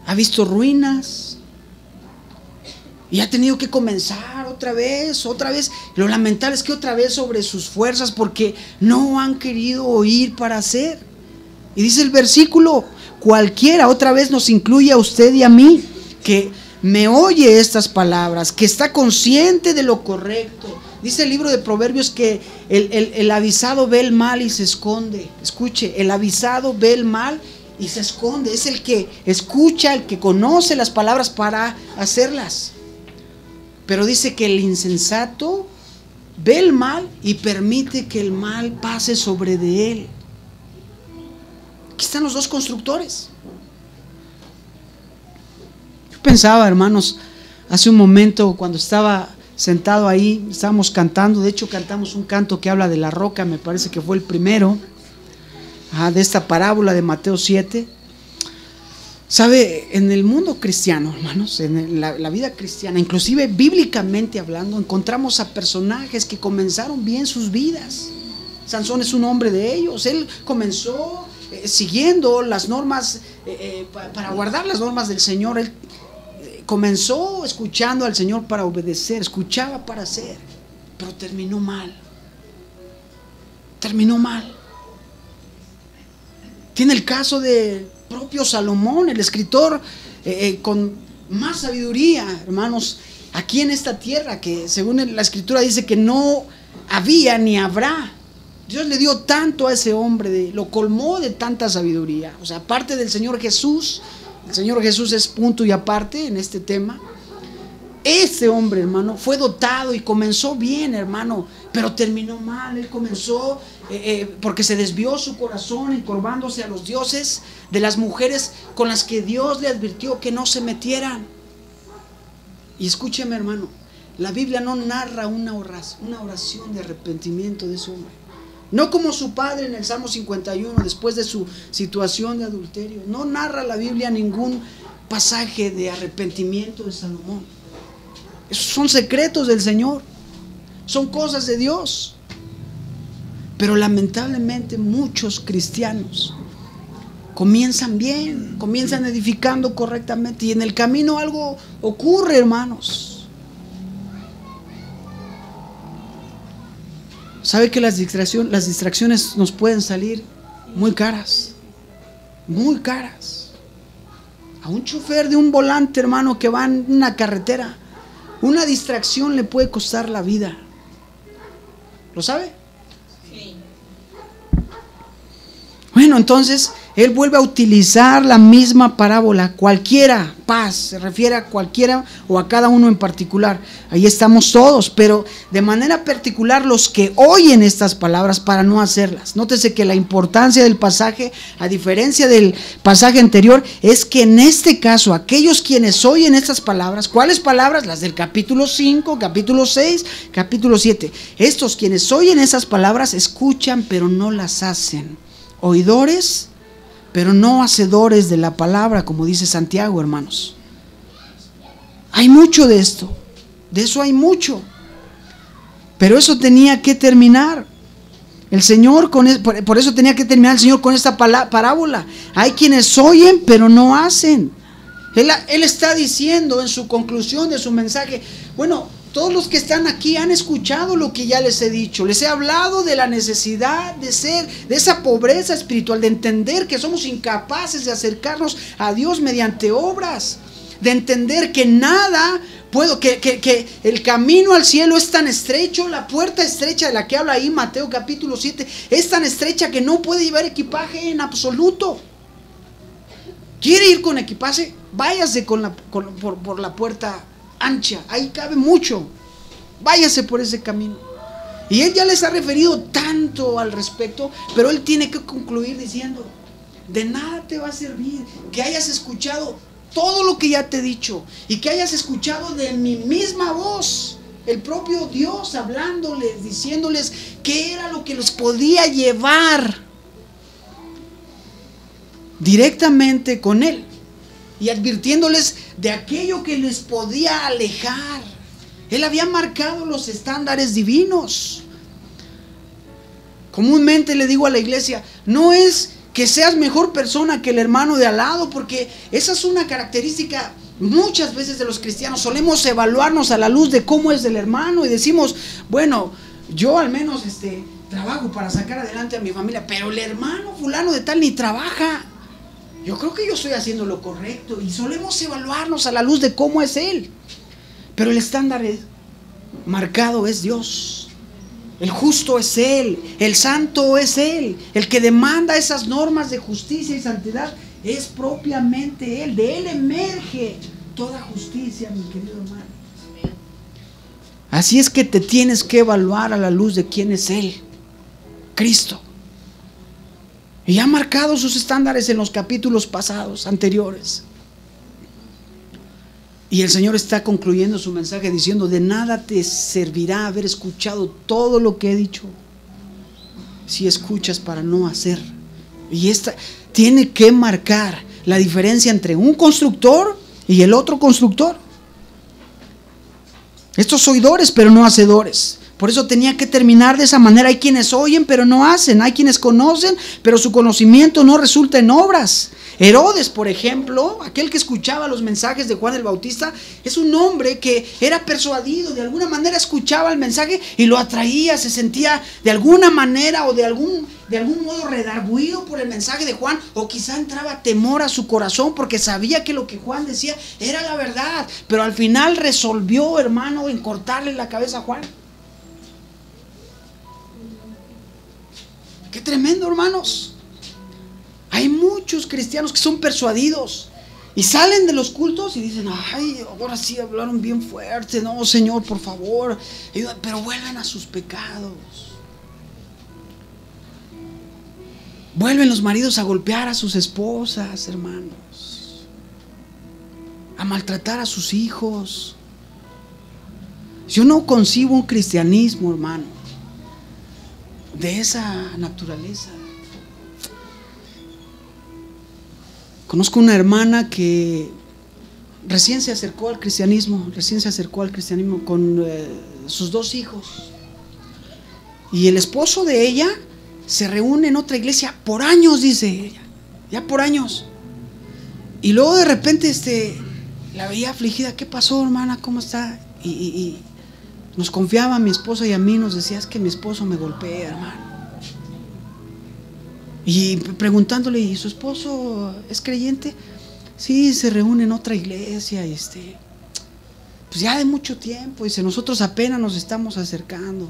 ha visto ruinas y ha tenido que comenzar otra vez. Lo lamentable es que otra vez sobre sus fuerzas, porque no han querido oír para hacer. Y dice el versículo: cualquiera, otra vez nos incluye a usted y a mí, que me oye estas palabras, que está consciente de lo correcto. Dice el libro de Proverbios que el avisado ve el mal y se esconde. Escuche, el avisado ve el mal y se esconde. Es el que escucha, el que conoce las palabras para hacerlas. Pero dice que el insensato ve el mal y permite que el mal pase sobre de él. Aquí están los dos constructores. Yo pensaba, hermanos, hace un momento cuando estaba sentado ahí, estábamos cantando. De hecho, cantamos un canto que habla de la roca, me parece que fue el primero, de esta parábola de Mateo 7. Sabe, en el mundo cristiano, hermanos, en la vida cristiana, inclusive bíblicamente hablando, encontramos a personajes que comenzaron bien sus vidas. Sansón es un hombre de ellos. Él comenzó siguiendo las normas, para guardar las normas del Señor. Él comenzó escuchando al Señor para obedecer, escuchaba para hacer, pero terminó mal. Tiene el caso del propio Salomón, el escritor con más sabiduría, hermanos, aquí en esta tierra, que según la escritura dice que no había ni habrá. Dios le dio tanto a ese hombre, lo colmó de tanta sabiduría. O sea, aparte del Señor Jesús, el Señor Jesús es punto y aparte en este tema. Ese hombre, hermano, fue dotado y comenzó bien, hermano, pero terminó mal. Él comenzó porque se desvió su corazón, encorvándose a los dioses de las mujeres con las que Dios le advirtió que no se metieran. Y escúcheme, hermano, la Biblia no narra una oración de arrepentimiento de ese hombre. No como su padre en el Salmo 51, después de su situación de adulterio. No narra la Biblia ningún pasaje de arrepentimiento de Salomón. Esos son secretos del Señor, son cosas de Dios. Pero lamentablemente muchos cristianos comienzan bien, comienzan edificando correctamente, y en el camino algo ocurre, hermanos. ¿Sabe que las distracciones nos pueden salir muy caras? Muy caras. A un chofer de un volante, hermano, que va en una carretera, una distracción le puede costar la vida. ¿Lo sabe? Sí. Bueno, entonces él vuelve a utilizar la misma parábola. Cualquiera, paz, se refiere a cualquiera o a cada uno en particular. Ahí estamos todos, pero de manera particular los que oyen estas palabras para no hacerlas. Nótese que la importancia del pasaje, a diferencia del pasaje anterior, es que en este caso aquellos quienes oyen estas palabras, ¿cuáles palabras? Las del capítulo 5, capítulo 6, capítulo 7. Estos quienes oyen esas palabras escuchan pero no las hacen. Oidores pero no hacedores de la palabra, como dice Santiago, hermanos. Hay mucho de esto, de eso hay mucho, pero eso tenía que terminar. El Señor por eso tenía que terminar el Señor con esta parábola. Hay quienes oyen pero no hacen. Él está diciendo en su conclusión de su mensaje, bueno, todos los que están aquí han escuchado lo que ya les he dicho. Les he hablado de la necesidad de esa pobreza espiritual, de entender que somos incapaces de acercarnos a Dios mediante obras, de entender que nada que el camino al cielo es tan estrecho, la puerta estrecha de la que habla ahí Mateo capítulo 7 es tan estrecha que no puede llevar equipaje en absoluto. ¿Quiere ir con equipaje? Váyase por la puerta ancha, ahí cabe mucho. Váyase por ese camino. Y él ya les ha referido tanto al respecto, pero él tiene que concluir diciendo: de nada te va a servir que hayas escuchado todo lo que ya te he dicho y que hayas escuchado de mi misma voz, el propio Dios hablándoles, diciéndoles qué era lo que los podía llevar directamente con él y advirtiéndoles de aquello que les podía alejar. Él había marcado los estándares divinos. Comúnmente le digo a la iglesia: no es que seas mejor persona que el hermano de al lado, porque esa es una característica muchas veces de los cristianos. Solemos evaluarnos a la luz de cómo es el hermano y decimos: bueno, yo al menos trabajo para sacar adelante a mi familia, pero el hermano fulano de tal ni trabaja. Yo creo que yo estoy haciendo lo correcto. Y solemos evaluarnos a la luz de cómo es él. Pero el estándar marcado es Dios. El justo es Él, el santo es Él, el que demanda esas normas de justicia y santidad es propiamente Él. De Él emerge toda justicia, mi querido hermano. Así es que te tienes que evaluar a la luz de quién es Él, Cristo. Y ha marcado sus estándares en los capítulos pasados, anteriores. Y el Señor está concluyendo su mensaje diciendo: de nada te servirá haber escuchado todo lo que he dicho si escuchas para no hacer. Y esta tiene que marcar la diferencia entre un constructor y el otro constructor. Estos oidores pero no hacedores. Por eso tenía que terminar de esa manera. Hay quienes oyen pero no hacen. Hay quienes conocen pero su conocimiento no resulta en obras. Herodes, por ejemplo, aquel que escuchaba los mensajes de Juan el Bautista, es un hombre que era persuadido, de alguna manera escuchaba el mensaje y lo atraía, se sentía de alguna manera o de algún modo redarguido por el mensaje de Juan, o quizá entraba temor a su corazón porque sabía que lo que Juan decía era la verdad, pero al final resolvió, hermano, en cortarle la cabeza a Juan. Qué tremendo, hermanos. Hay muchos cristianos que son persuadidos y salen de los cultos y dicen: ay, ahora sí hablaron bien fuerte, no, Señor, por favor, pero vuelven a sus pecados. Vuelven los maridos a golpear a sus esposas, hermanos, a maltratar a sus hijos. Yo no concibo un cristianismo, hermano, de esa naturaleza. Conozco una hermana que recién se acercó al cristianismo con sus 2 hijos. Y el esposo de ella se reúne en otra iglesia por años, dice ella, ya por años. Y luego de repente la veía afligida. ¿Qué pasó, hermana? ¿Cómo está? Y nos confiaba a mi esposa y a mí, nos decía: es que mi esposo me golpea, hermano. Y preguntándole: ¿y su esposo es creyente? Sí, se reúne en otra iglesia, pues ya de mucho tiempo. Dice: nosotros apenas nos estamos acercando.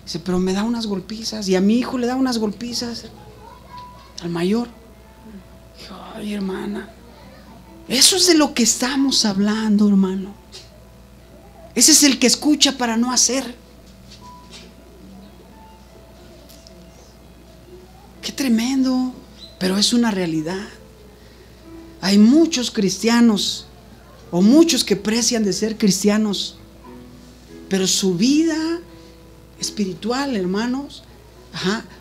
Dice: pero me da unas golpizas. Y a mi hijo le da unas golpizas, al mayor. Dijo: ay, hermana, eso es de lo que estamos hablando, hermano. Ese es el que escucha para no hacer. Qué tremendo, pero es una realidad. Hay muchos cristianos o muchos que precian de ser cristianos, pero su vida espiritual, hermanos,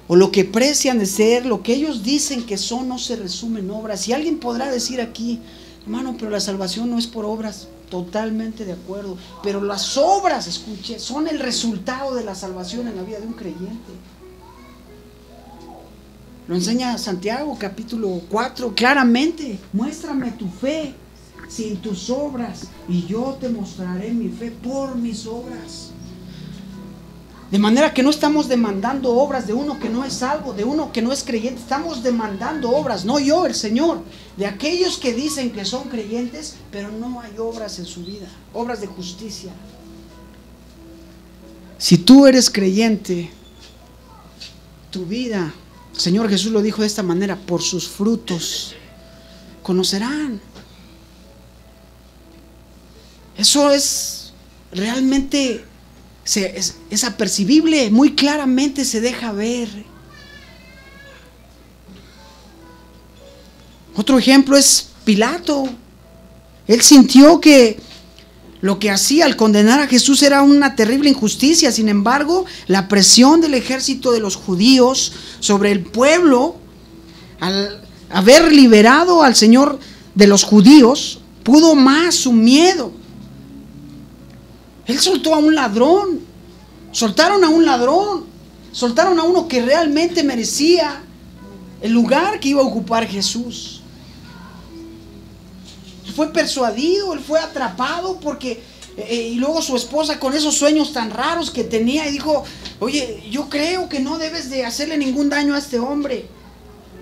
o lo que precian de ser, lo que ellos dicen que son, no se resume en obras. Y alguien podrá decir aquí: hermano, pero la salvación no es por obras. Totalmente de acuerdo, pero las obras, escuche, son el resultado de la salvación en la vida de un creyente. Lo enseña Santiago capítulo 4 claramente: muéstrame tu fe sin tus obras y yo te mostraré mi fe por mis obras. De manera que no estamos demandando obras de uno que no es salvo, de uno que no es creyente. Estamos demandando obras, no yo, el Señor, de aquellos que dicen que son creyentes, pero no hay obras en su vida, obras de justicia. Si tú eres creyente, tu vida, el Señor Jesús lo dijo de esta manera: por sus frutos conocerán. Eso es realmente, es apercibible, muy claramente se deja ver. Otro ejemplo es Pilato. Él sintió que lo que hacía al condenar a Jesús era una terrible injusticia. Sin embargo, la presión del ejército de los judíos sobre el pueblo, al haber liberado al Señor de los judíos, pudo más su miedo. Él soltó a un ladrón, soltaron a un ladrón, soltaron a uno que realmente merecía el lugar que iba a ocupar Jesús. Fue persuadido, él fue atrapado porque y luego su esposa con esos sueños tan raros que tenía y dijo: oye, yo creo que no debes de hacerle ningún daño a este hombre.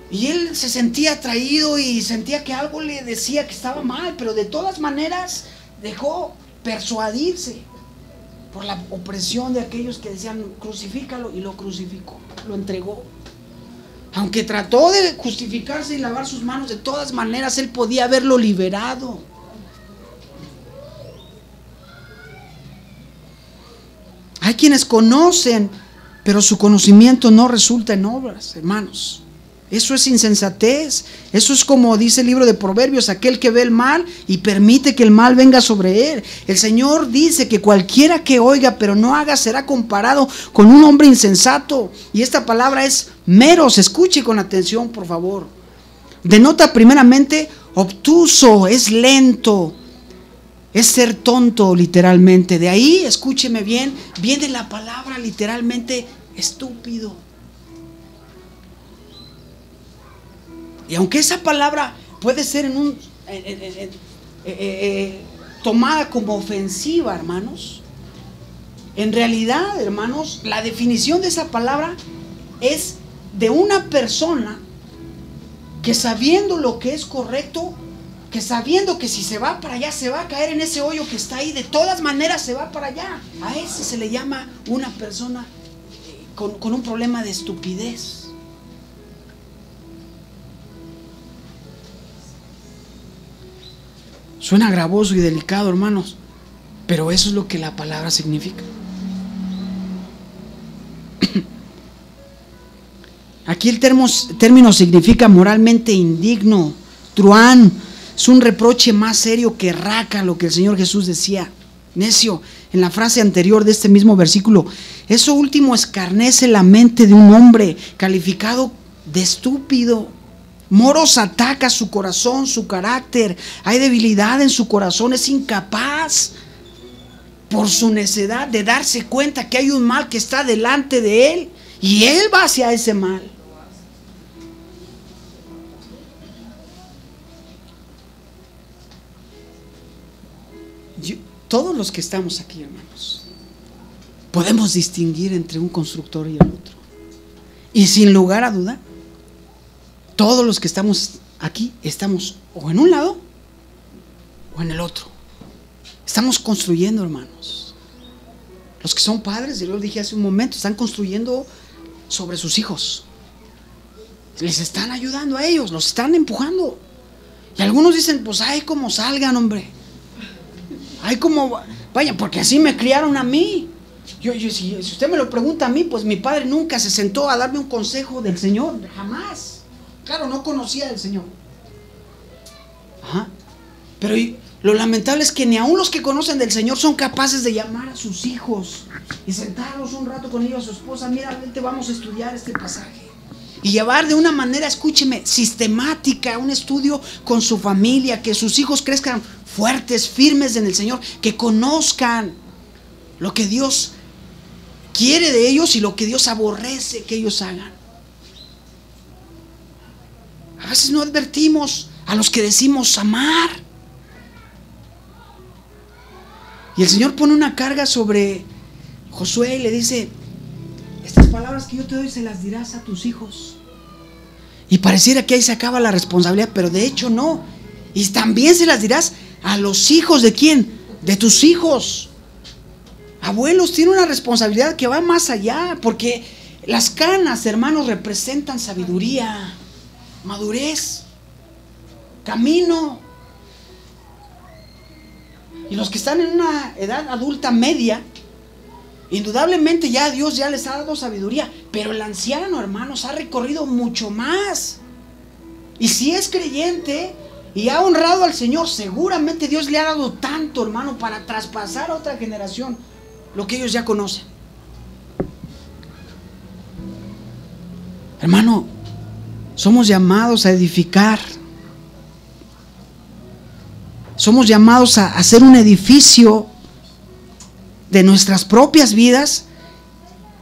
Y él se sentía atraído y sentía que algo le decía que estaba mal, pero de todas maneras dejó persuadirse por la opresión de aquellos que decían: crucifícalo, y lo crucificó, lo entregó. Aunque trató de justificarse y lavar sus manos, de todas maneras él podía haberlo liberado. Hay quienes conocen, pero su conocimiento no resulta en obras, hermanos. Eso es insensatez. Eso es como dice el libro de Proverbios: aquel que ve el mal y permite que el mal venga sobre él. El Señor dice que cualquiera que oiga pero no haga será comparado con un hombre insensato. Y esta palabra es meros. Escuche con atención, por favor. Denota primeramente obtuso, es lento, es ser tonto literalmente. De ahí, escúcheme bien, viene la palabra literalmente estúpido. Y aunque esa palabra puede ser tomada como ofensiva, hermanos, en realidad, hermanos, la definición de esa palabra es de una persona que, sabiendo lo que es correcto, que sabiendo que si se va para allá se va a caer en ese hoyo que está ahí, de todas maneras se va para allá. A ese se le llama una persona con un problema de estupidez. Suena gravoso y delicado, hermanos, pero eso es lo que la palabra significa. Aquí el término significa moralmente indigno, truán. Es un reproche más serio que raca, lo que el Señor Jesús decía. Necio, en la frase anterior de este mismo versículo, eso último escarnece la mente de un hombre calificado de estúpido. Moros ataca su corazón, su carácter. Hay debilidad en su corazón, es incapaz por su necedad de darse cuenta que hay un mal que está delante de él y él va hacia ese mal. Todos los que estamos aquí, hermanos, podemos distinguir entre un constructor y el otro. Y sin lugar a duda, todos los que estamos aquí estamos o en un lado o en el otro. Estamos construyendo, hermanos. Los que son padres, yo lo dije hace un momento, están construyendo sobre sus hijos. Les están ayudando a ellos, los están empujando. Y algunos dicen: pues ay, como salgan, hombre. Ay, como vaya, porque así me criaron a mí. Si usted me lo pregunta a mí, pues mi padre nunca se sentó a darme un consejo del Señor, jamás. Claro, no conocía del Señor. Ajá. Pero lo lamentable es que ni aun los que conocen del Señor son capaces de llamar a sus hijos y sentarlos un rato con ellos, a su esposa: mira, vente, vamos a estudiar este pasaje. Y llevar de una manera, escúcheme, sistemática un estudio con su familia, que sus hijos crezcan fuertes, firmes en el Señor, que conozcan lo que Dios quiere de ellos y lo que Dios aborrece que ellos hagan. A veces no advertimos a los que decimos amar. Y el Señor pone una carga sobre Josué y le dice: estas palabras que yo te doy se las dirás a tus hijos. Y pareciera que ahí se acaba la responsabilidad, pero de hecho no. Y también se las dirás a los hijos de ¿quién? De tus hijos. Abuelos, tienen una responsabilidad que va más allá, porque las canas, hermanos, representan sabiduría, madurez, camino. Y los que están en una edad adulta media, indudablemente ya Dios ya les ha dado sabiduría, pero el anciano, hermanos, ha recorrido mucho más. Y si es creyente y ha honrado al Señor, seguramente Dios le ha dado tanto, hermano, para traspasar a otra generación lo que ellos ya conocen. Hermano, somos llamados a edificar. Somos llamados a hacer un edificio de nuestras propias vidas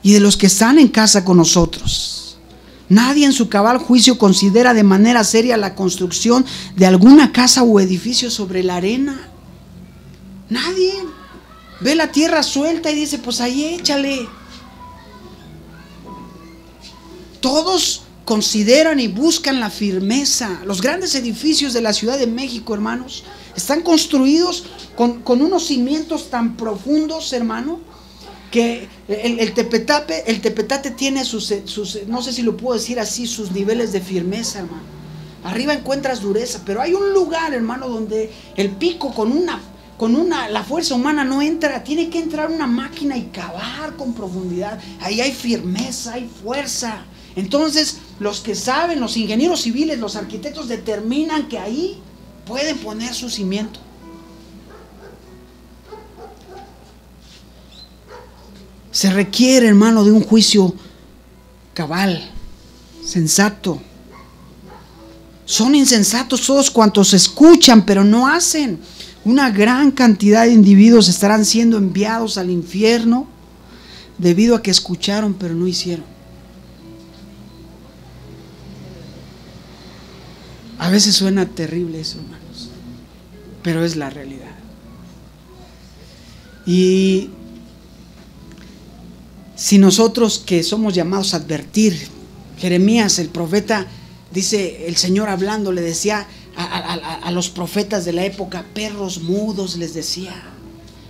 y de los que están en casa con nosotros. Nadie en su cabal juicio considera de manera seria la construcción de alguna casa o edificio sobre la arena. Nadie ve la tierra suelta y dice, pues ahí échale. Todos consideran y buscan la firmeza. Los grandes edificios de la Ciudad de México, hermanos, están construidos con unos cimientos tan profundos, hermano, que el tepetate tiene sus, no sé si lo puedo decir así, sus niveles de firmeza, hermano. Arriba encuentras dureza, pero hay un lugar, hermano, donde el pico la fuerza humana no entra. Tiene que entrar una máquina y cavar con profundidad. Ahí hay firmeza, hay fuerza. Entonces, los que saben, los ingenieros civiles, los arquitectos, determinan que ahí pueden poner su cimiento. Se requiere, hermano, de un juicio cabal, sensato. Son insensatos todos cuantos escuchan, pero no hacen. Una gran cantidad de individuos estarán siendo enviados al infierno debido a que escucharon, pero no hicieron. A veces suena terrible eso, hermanos, pero es la realidad. Y si nosotros que somos llamados a advertir, Jeremías, el profeta, dice el Señor hablando, le decía a los profetas de la época, perros mudos les decía,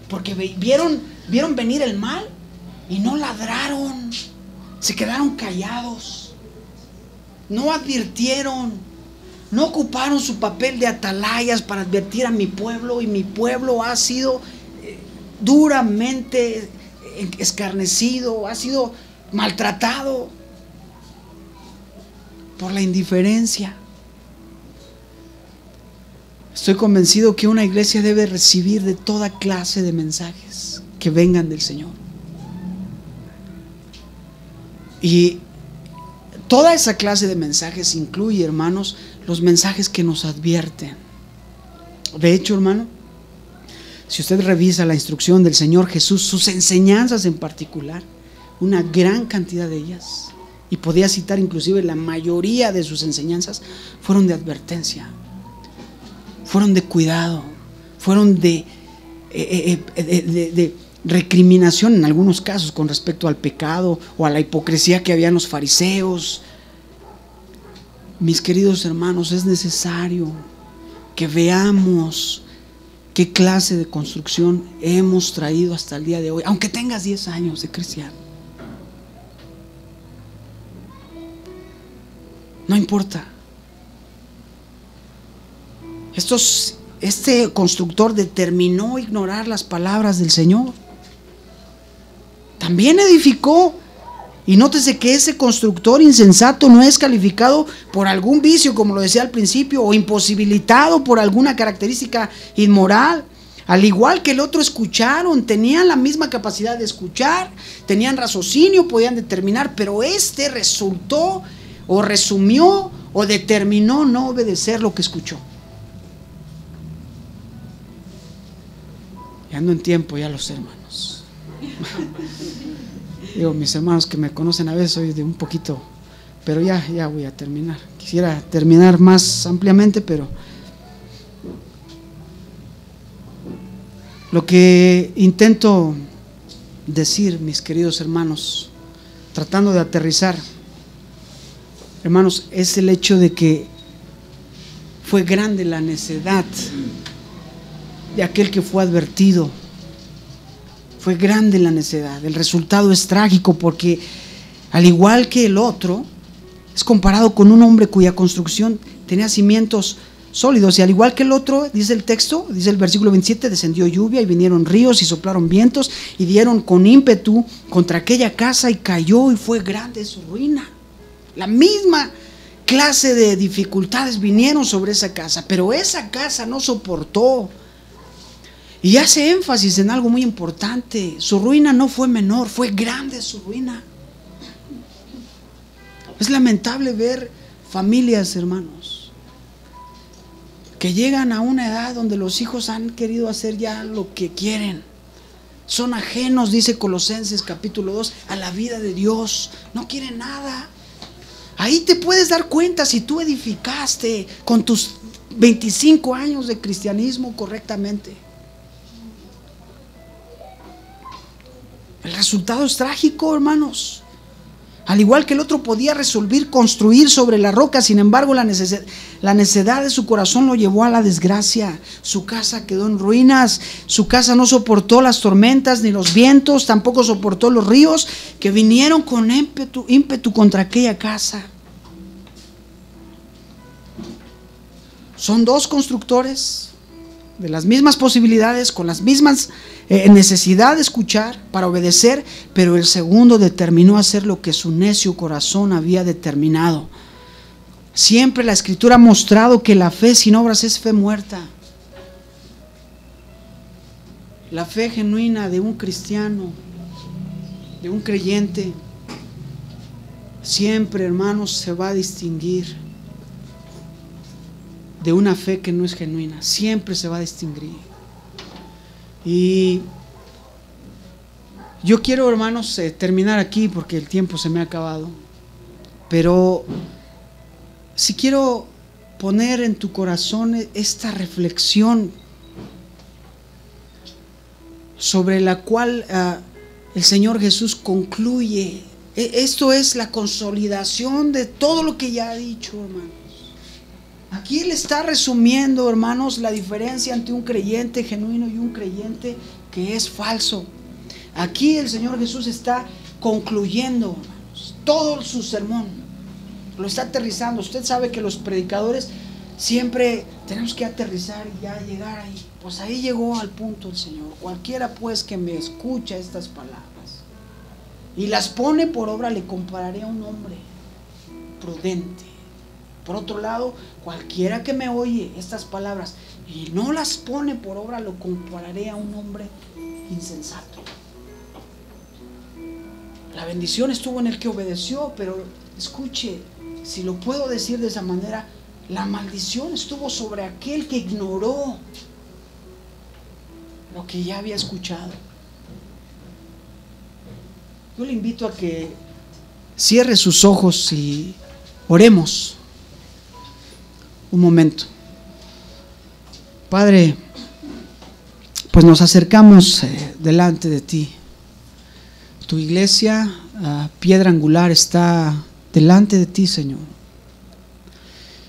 porque vieron venir el mal y no ladraron, se quedaron callados, no advirtieron. No ocuparon su papel de atalayas para advertir a mi pueblo, y mi pueblo ha sido duramente escarnecido, ha sido maltratado por la indiferencia. Estoy convencido que una iglesia debe recibir de toda clase de mensajes que vengan del Señor. Y toda esa clase de mensajes incluye, hermanos, los mensajes que nos advierten. De hecho, hermano, si usted revisa la instrucción del Señor Jesús, sus enseñanzas en particular, una gran cantidad de ellas, y podía citar inclusive la mayoría de sus enseñanzas, fueron de advertencia, fueron de cuidado, fueron de recriminación en algunos casos con respecto al pecado o a la hipocresía que había en los fariseos. Mis queridos hermanos, es necesario que veamos qué clase de construcción hemos traído hasta el día de hoy, aunque tengas 10 años de cristiano. No importa. Este constructor determinó ignorar las palabras del Señor. También edificó. Y nótese que ese constructor insensato no es calificado por algún vicio, como lo decía al principio, o imposibilitado por alguna característica inmoral. Al igual que el otro, escucharon, tenían la misma capacidad de escuchar, tenían raciocinio, podían determinar, pero este resultó o resumió o determinó no obedecer lo que escuchó. Ya ando en tiempo, ya los hermanos. Digo, mis hermanos que me conocen a veces soy de un poquito, pero ya voy a terminar. Quisiera terminar más ampliamente, pero lo que intento decir, mis queridos hermanos, tratando de aterrizar, hermanos, es el hecho de que fue grande la necedad de aquel que fue advertido. Fue grande la necedad. El resultado es trágico porque, al igual que el otro, es comparado con un hombre cuya construcción tenía cimientos sólidos. Y al igual que el otro, dice el texto, dice el versículo 27, descendió lluvia y vinieron ríos y soplaron vientos y dieron con ímpetu contra aquella casa y cayó y fue grande su ruina. La misma clase de dificultades vinieron sobre esa casa, pero esa casa no soportó. Y hace énfasis en algo muy importante: su ruina no fue menor, fue grande su ruina. Es lamentable ver familias, hermanos, que llegan a una edad donde los hijos han querido hacer ya lo que quieren. Son ajenos, dice Colosenses capítulo 2, a la vida de Dios. No quieren nada. Ahí te puedes dar cuenta si tú edificaste con tus 25 años de cristianismo correctamente. El resultado es trágico, hermanos. Al igual que el otro podía resolver construir sobre la roca, sin embargo la necedad de su corazón lo llevó a la desgracia. Su casa quedó en ruinas. Su casa no soportó las tormentas ni los vientos, tampoco soportó los ríos que vinieron con ímpetu contra aquella casa. Son dos constructores de las mismas posibilidades, con las mismas necesidad de escuchar para obedecer, pero el segundo determinó hacer lo que su necio corazón había determinado. Siempre la Escritura ha mostrado que la fe sin obras es fe muerta. La fe genuina de un cristiano, de un creyente, siempre, hermanos, se va a distinguir de una fe que no es genuina. Siempre se va a distinguir. Y yo quiero, hermanos, terminar aquí porque el tiempo se me ha acabado. Pero si quiero poner en tu corazón esta reflexión sobre la cual el Señor Jesús concluye. Esto es la consolidación de todo lo que ya ha dicho, hermanos. Aquí Él está resumiendo, hermanos, la diferencia entre un creyente genuino y un creyente que es falso. Aquí el Señor Jesús está concluyendo, hermanos, todo su sermón. Lo está aterrizando. Usted sabe que los predicadores siempre tenemos que aterrizar y ya llegar ahí. Pues ahí llegó al punto el Señor. Cualquiera pues que me escucha estas palabras y las pone por obra, le compararé a un hombre prudente. Por otro lado, cualquiera que me oye estas palabras y no las pone por obra, lo compararé a un hombre insensato. La bendición estuvo en el que obedeció, pero escuche, si lo puedo decir de esa manera, la maldición estuvo sobre aquel que ignoró lo que ya había escuchado. Yo le invito a que cierre sus ojos y oremos un momento. Padre, pues nos acercamos delante de ti. Tu iglesia, piedra angular, está delante de ti, Señor.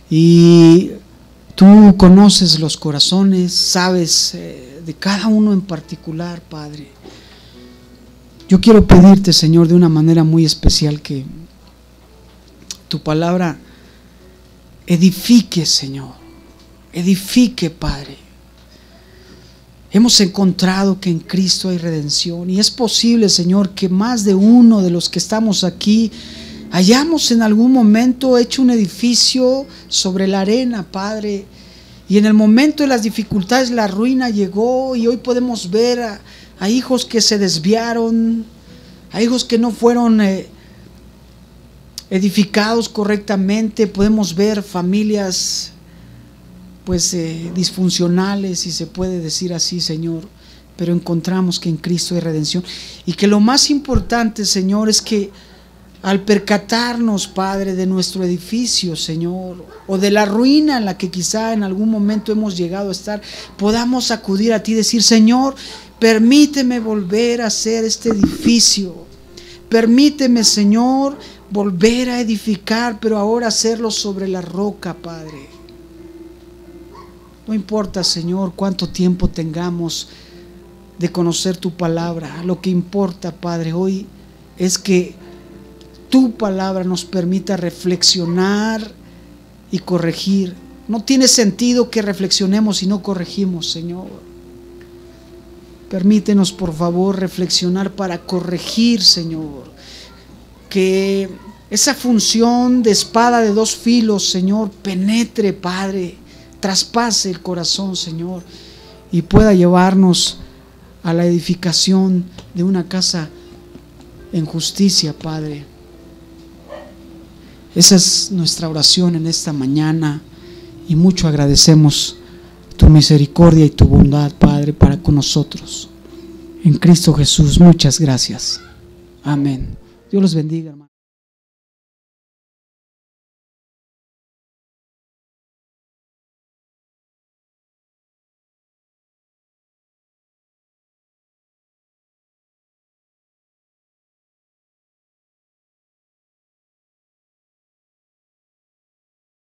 Y tú conoces los corazones, sabes de cada uno en particular, Padre. Yo quiero pedirte, Señor, de una manera muy especial que tu palabra edifique, Señor. Edifique, Padre. Hemos encontrado que en Cristo hay redención y es posible, Señor, que más de uno de los que estamos aquí hayamos en algún momento hecho un edificio sobre la arena, Padre, y en el momento de las dificultades la ruina llegó y hoy podemos ver a hijos que se desviaron, a hijos que no fueron edificados correctamente. Podemos ver familias pues disfuncionales, si se puede decir así, Señor, pero encontramos que en Cristo hay redención y que lo más importante, Señor, es que al percatarnos, Padre, de nuestro edificio, Señor, o de la ruina en la que quizá en algún momento hemos llegado a estar, podamos acudir a ti y decir: Señor, permíteme volver a hacer este edificio, permíteme, Señor, volver a edificar, pero ahora hacerlo sobre la roca, Padre. No importa, Señor, cuánto tiempo tengamos de conocer tu palabra. Lo que importa, Padre, hoy es que tu palabra nos permita reflexionar y corregir No tiene sentido que reflexionemos y no corregimos, Señor. Permítenos, por favor, reflexionar para corregir, Señor. Que esa función de espada de dos filos, Señor, penetre, Padre, traspase el corazón, Señor, y pueda llevarnos a la edificación de una casa en justicia, Padre. Esa es nuestra oración en esta mañana, y mucho agradecemos tu misericordia y tu bondad, Padre, para con nosotros. En Cristo Jesús, muchas gracias. Amén. Dios los bendiga, hermano.